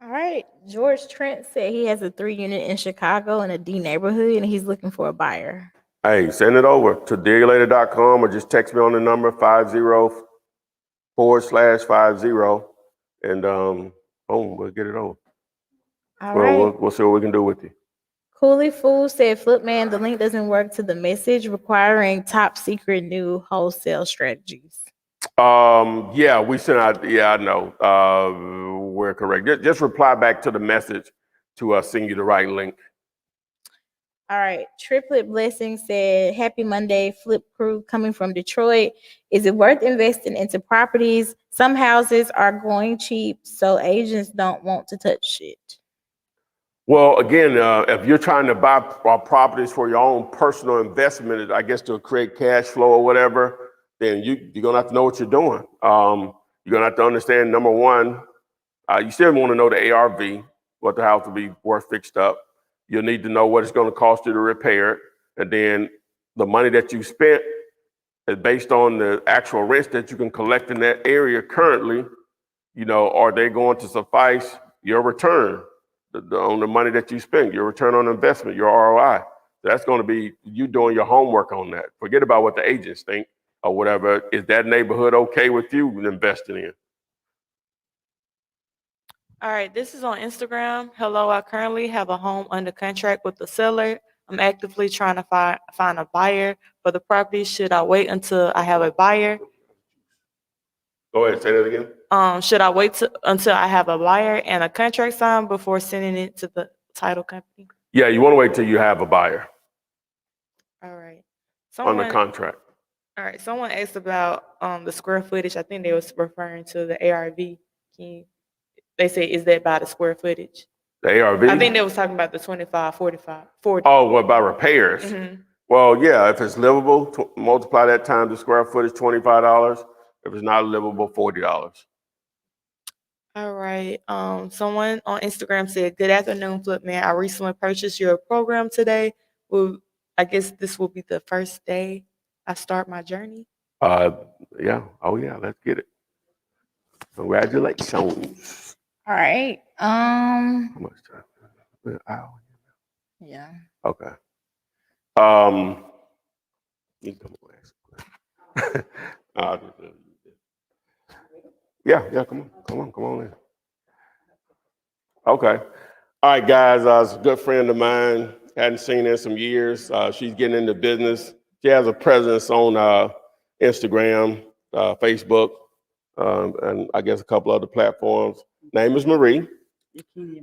All right. George Trent said he has a 3-unit in Chicago in a D neighborhood and he's looking for a buyer. Hey, send it over to deregulator.com or just text me on the number 50/50 and boom, we'll get it over. All right. We'll see what we can do with you. Cooley Fool said, Flipman, the link doesn't work to the message requiring top secret new wholesale strategies. Yeah, we sent out, yeah, I know. We're correct. Just reply back to the message to send you the right link. All right. Triplet Blessing said, Happy Monday, Flip Crew coming from Detroit. Is it worth investing into properties? Some houses are going cheap, so agents don't want to touch it. Well, again, if you're trying to buy properties for your own personal investment, I guess to create cash flow or whatever, then you're going to have to know what you're doing. You're going to have to understand, number one, you still want to know the ARV, what the house will be worth fixed up. You'll need to know what it's going to cost you to repair it. And then the money that you spent is based on the actual rents that you can collect in that area currently. Are they going to suffice your return on the money that you spend, your return on investment, your ROI? That's going to be you doing your homework on that. Forget about what the agents think or whatever. Is that neighborhood okay with you investing in? All right, this is on Instagram. Hello, I currently have a home under contract with the seller. I'm actively trying to find a buyer for the property. Should I wait until I have a buyer? Go ahead, say that again. Should I wait until I have a buyer and a contract signed before sending it to the title company? Yeah, you want to wait till you have a buyer. All right. Under contract. All right. Someone asked about the square footage. I think they was referring to the ARV. They say, is that by the square footage? The ARV? I think they was talking about the 25, 45, 40. Oh, what about repairs? Mm-hmm. Well, yeah, if it's livable, multiply that times the square footage, $25. If it's not livable, $40. All right. Someone on Instagram said, good afternoon, Flipman. I recently purchased your program today. Well, I guess this will be the first day I start my journey. Yeah. Oh, yeah. Let's get it. Congratulations. All right. How much time? An hour. Yeah. Okay. You can come on, ask a question. Yeah. Come on in. Okay. All right, guys. It's a good friend of mine. Hadn't seen her in some years. She's getting into business. She has a presence on Instagram, Facebook, and I guess a couple other platforms. Name is Marie. Marie.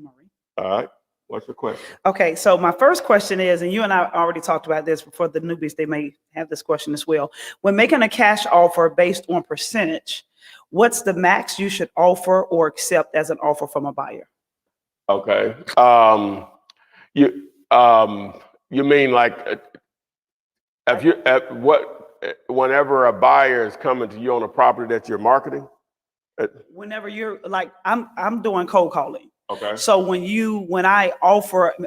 All right. What's your question? Okay, so my first question is, and you and I already talked about this, but for the newbies, they may have this question as well. When making a cash offer based on percentage, what's the max you should offer or accept as an offer from a buyer? Okay. You mean like whenever a buyer is coming to you on a property that you're marketing? Whenever you're like, I'm doing cold calling. Okay. So when I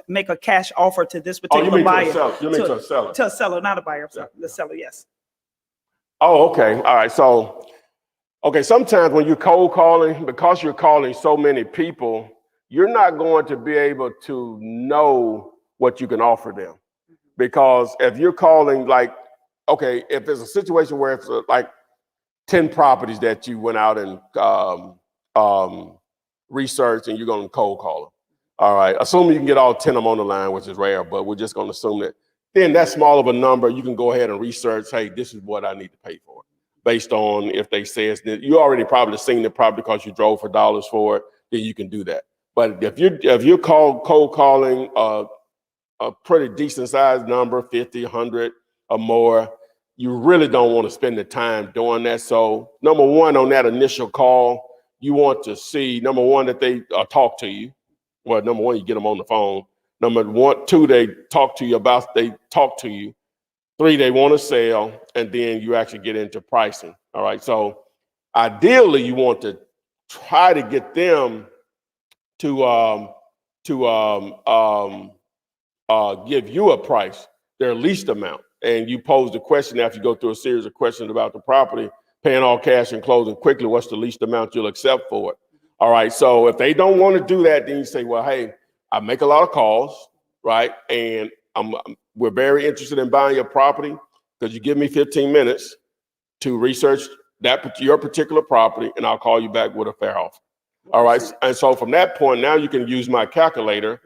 make a cash offer to this particular buyer, to a seller? To a seller, not a buyer, the seller, yes. Oh, okay. All right. So, okay, sometimes when you're cold calling, because you're calling so many people, you're not going to be able to know what you can offer them. Because if you're calling if there's a situation where it's like 10 properties that you went out and researched and you're going to cold call them. All right. Assuming you can get all 10 of them on the line, which is rare, but we're just going to assume that. Then that small of a number, you can go ahead and research, hey, this is what I need to pay for it. based on if they say it's, you already probably seen the property because you drove for dollars for it, then you can do that. But if you're cold calling a pretty decent sized number, 50, 100 or more, you really don't want to spend the time doing that. So number one, on that initial call, you want to see, number one, that they talk to you. Well, number one, you get them on the phone. Number one, two, they talk to you. 3, they want to sell, and then you actually get into pricing. All right. So ideally, you want to try to get them to give you a price, their least amount. And you pose the question after you go through a series of questions about the property, paying all cash and closing quickly, what's the least amount you'll accept for it? All right. So if they don't want to do that, then you say, well, hey, I make a lot of calls, right? And we're very interested in buying your property because you give me 15 minutes to research your particular property, and I'll call you back with a fair offer. All right. And so from that point, now you can use my calculator.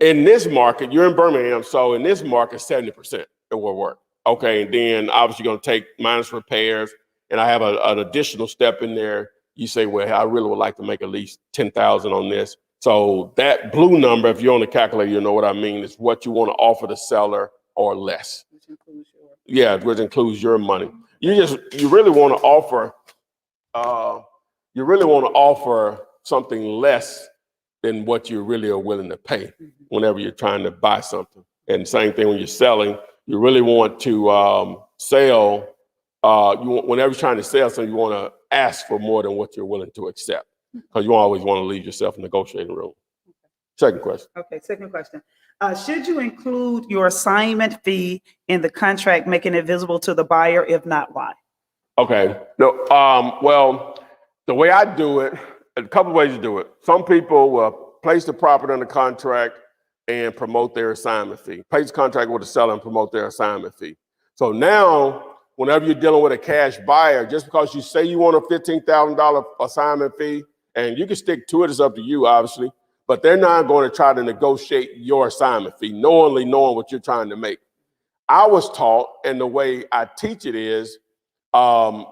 In this market, you're in Birmingham, so in this market, 70% it will work. Okay, and then obviously you're going to take minus repairs, and I have an additional step in there. You say, well, I really would like to make at least 10,000 on this. So that blue number, if you're on the calculator, you know what I mean, is what you want to offer the seller or less. Which includes your money. You really want to offer something less than what you really are willing to pay whenever you're trying to buy something. And same thing when you're selling, you really want to sell. Whenever you're trying to sell something, you want to ask for more than what you're willing to accept, because you always want to leave yourself in the negotiating room. Second question. Okay, second question. Should you include your assignment fee in the contract, making it visible to the buyer? If not, why? Okay. No. Well, the way I do it, a couple ways to do it. Some people will place the property under contract and promote their assignment fee. Place the contract with the seller and promote their assignment fee. So now, whenever you're dealing with a cash buyer, just because you say you want a $15,000 assignment fee, and you can stick to it, it's up to you, obviously, but they're not going to try to negotiate your assignment fee, knowing what you're trying to make. I was taught, and the way I teach it is, once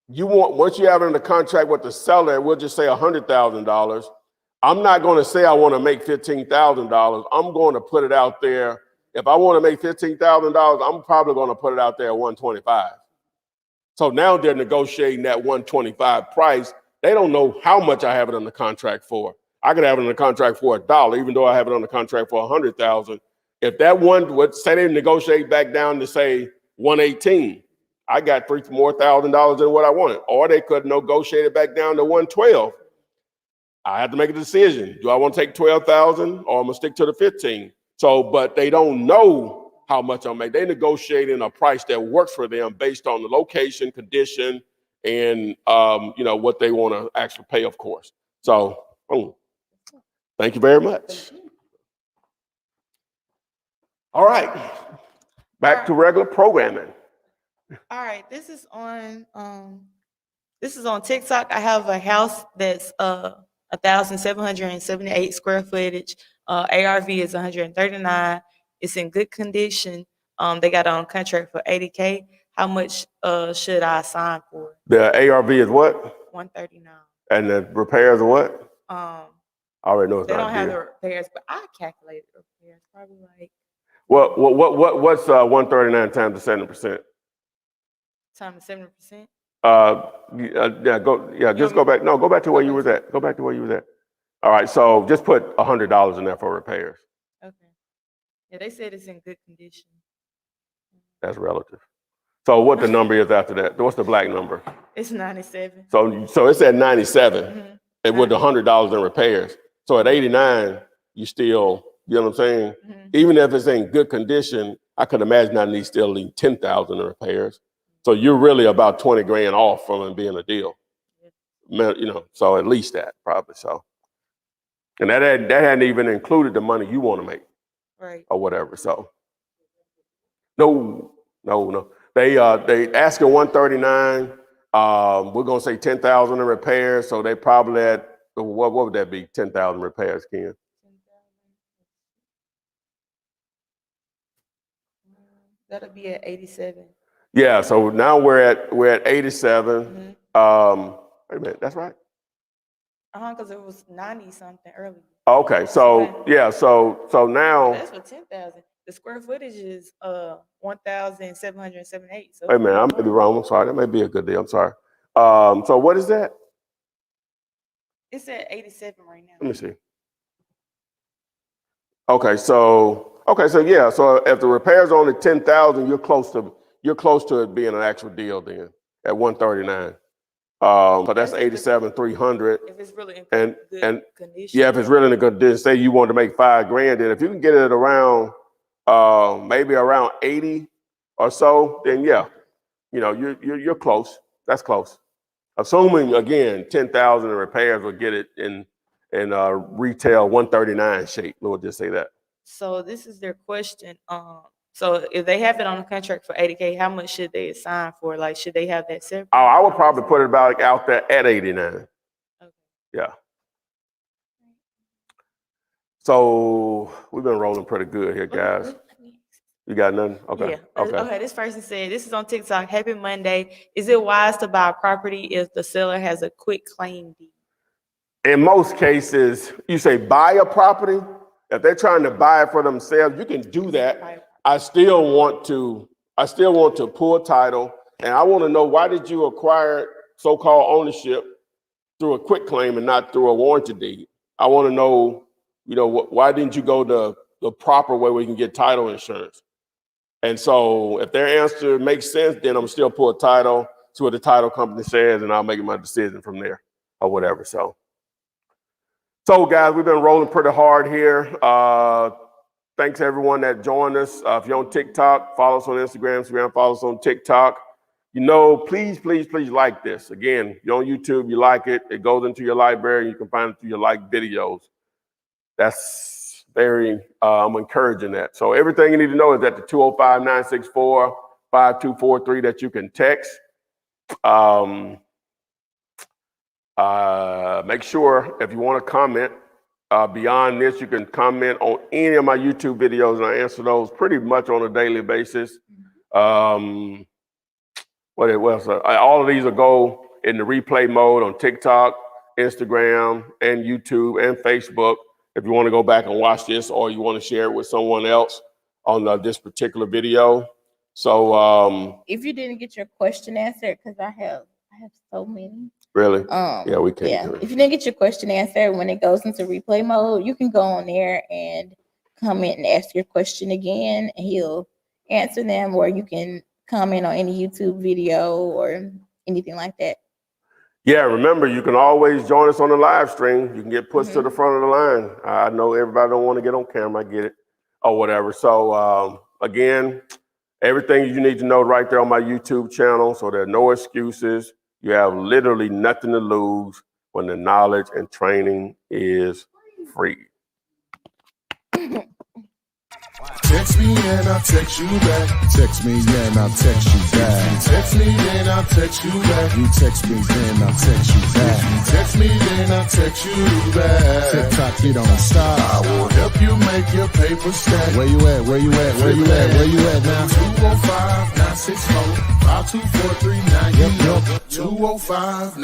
you have it in the contract with the seller, we'll just say $100,000. I'm not going to say I want to make $15,000. I'm going to put it out there. If I want to make $15,000, I'm probably going to put it out there at $125,000. So now they're negotiating that $125,000 price. They don't know how much I have it on the contract for. I could have it on the contract for $1, even though I have it on the contract for $100,000. If that one would say they negotiate back down to say $118,000, I got $3,000 more than what I wanted. Or they could negotiate it back down to $112,000. I have to make a decision. Do I want to take $12,000 or I'm gonna stick to the $15,000? So, but they don't know how much I'll make. They negotiate in a price that works for them based on the location, condition, and what they want to actually pay, of course. So, thank you very much. All right, back to regular programming. All right, this is on TikTok. I have a house that's 1,778 square footage. ARV is 139. It's in good condition. They got it on contract for $80K. How much should I assign for? The ARV is what? 139. And the repairs are what? I already know it's They not don't have deal. the repairs, but I calculated the repairs probably like. What's 139 times the 7%? Times 7%. Just go back. No, go back to where you was at. Go back to where you was at. All right, so just put $100 in there for repairs. Okay. Yeah, they said it's in good condition. That's relative. So what the number is after that? What's the black number? It's 97. So it's at 97, Mm-hmm. and with $100 in repairs. So at 89, you still, you know what I'm saying? Mm-hmm. Even if it's in good condition, I could imagine I need still need 10,000 in repairs. So you're really about 20 grand off from it being a deal. So at least that probably so. And that hadn't even included the money you want to make. Right. Or whatever. So no. They asking 139. We're gonna say 10,000 in repairs. So they probably at what would that be? 10,000 repairs, Ken? That'll be at 87. Yeah, so now we're at 87. Wait a minute, that's right. Because it was 90 something earlier. Okay, so yeah, so now That's for 10,000. The square footage is 1,778. So wait a minute, I may be wrong. I'm sorry. That may be a good deal. I'm sorry. So what is that? it's at 87 right now. Let me see. Okay, so yeah, so if the repair's only 10,000, you're close to it being an actual deal then at 139. So that's 87,300. If it's really in And good condition. yeah, if it's really in a good condition, say you want to make $5,000, then if you can get it around maybe around 80 or so, then yeah, you're close. That's close. Assuming again 10,000 in repairs will get it in retail 139 shape. We'll just say that. So this is their question. So if they have it on a contract for 80K, how much should they assign for? Like, should they have that separate? Oh, I would probably put it about out there at 89. Okay. Yeah. So we've been rolling pretty good here, guys. You got nothing? Okay. Yeah. Okay. Okay. This person said, this is on TikTok. Happy Monday. Is it wise to buy a property if the seller has a quick claim deed? In most cases, you say buy a property. If they're trying to buy it for themselves, you can do that. I still want to pull title, and I want to know, why did you acquire so-called ownership through a quick claim and not through a warranty deed? I want to know, why didn't you go the proper way where you can get title insurance? And so if their answer makes sense, then I'm still pull title, see what the title company says, and I'll make my decision from there or whatever. So guys, we've been rolling pretty hard here. Thanks to everyone that joined us. If you're on TikTok, follow us on Instagram, follow us on TikTok. Please like this. Again, you're on YouTube, you like it, it goes into your library, you can find it through your like videos. That's very, I'm encouraging that. So everything you need to know is at the 205-964-5243 that you can text. Make sure if you want to comment beyond this, you can comment on any of my YouTube videos, and I answer those pretty much on a daily basis. All of these will go in the replay mode on TikTok, Instagram, and YouTube, and Facebook. If you want to go back and watch this, or you want to share it with someone else on this particular video. So If you didn't get your question answered, because I have so many. Really? Yeah, we can't. Yeah. If you didn't get your question answered when it goes into replay mode, you can go on there and comment and ask your question again, and he'll answer them, or you can comment on any YouTube video or anything like that. Yeah, remember, you can always join us on the live stream. You can get pushed to the front of the line. I know everybody don't want to get on camera, I get it, or whatever. So again, everything you need to know right there on my YouTube channel, so there are no excuses. You have literally nothing to lose when the knowledge and training is free. Text me and I'll text you back. Text me, then I'll text you back. Text me and I'll text you back. You text me, then I'll text you back. Text me and I'll text you back. TikTok, you don't stop. I will help you make your paper stack. Where you at? Where you at? Where you at? Where you at now? 205-964-5243. Now you know. 205-964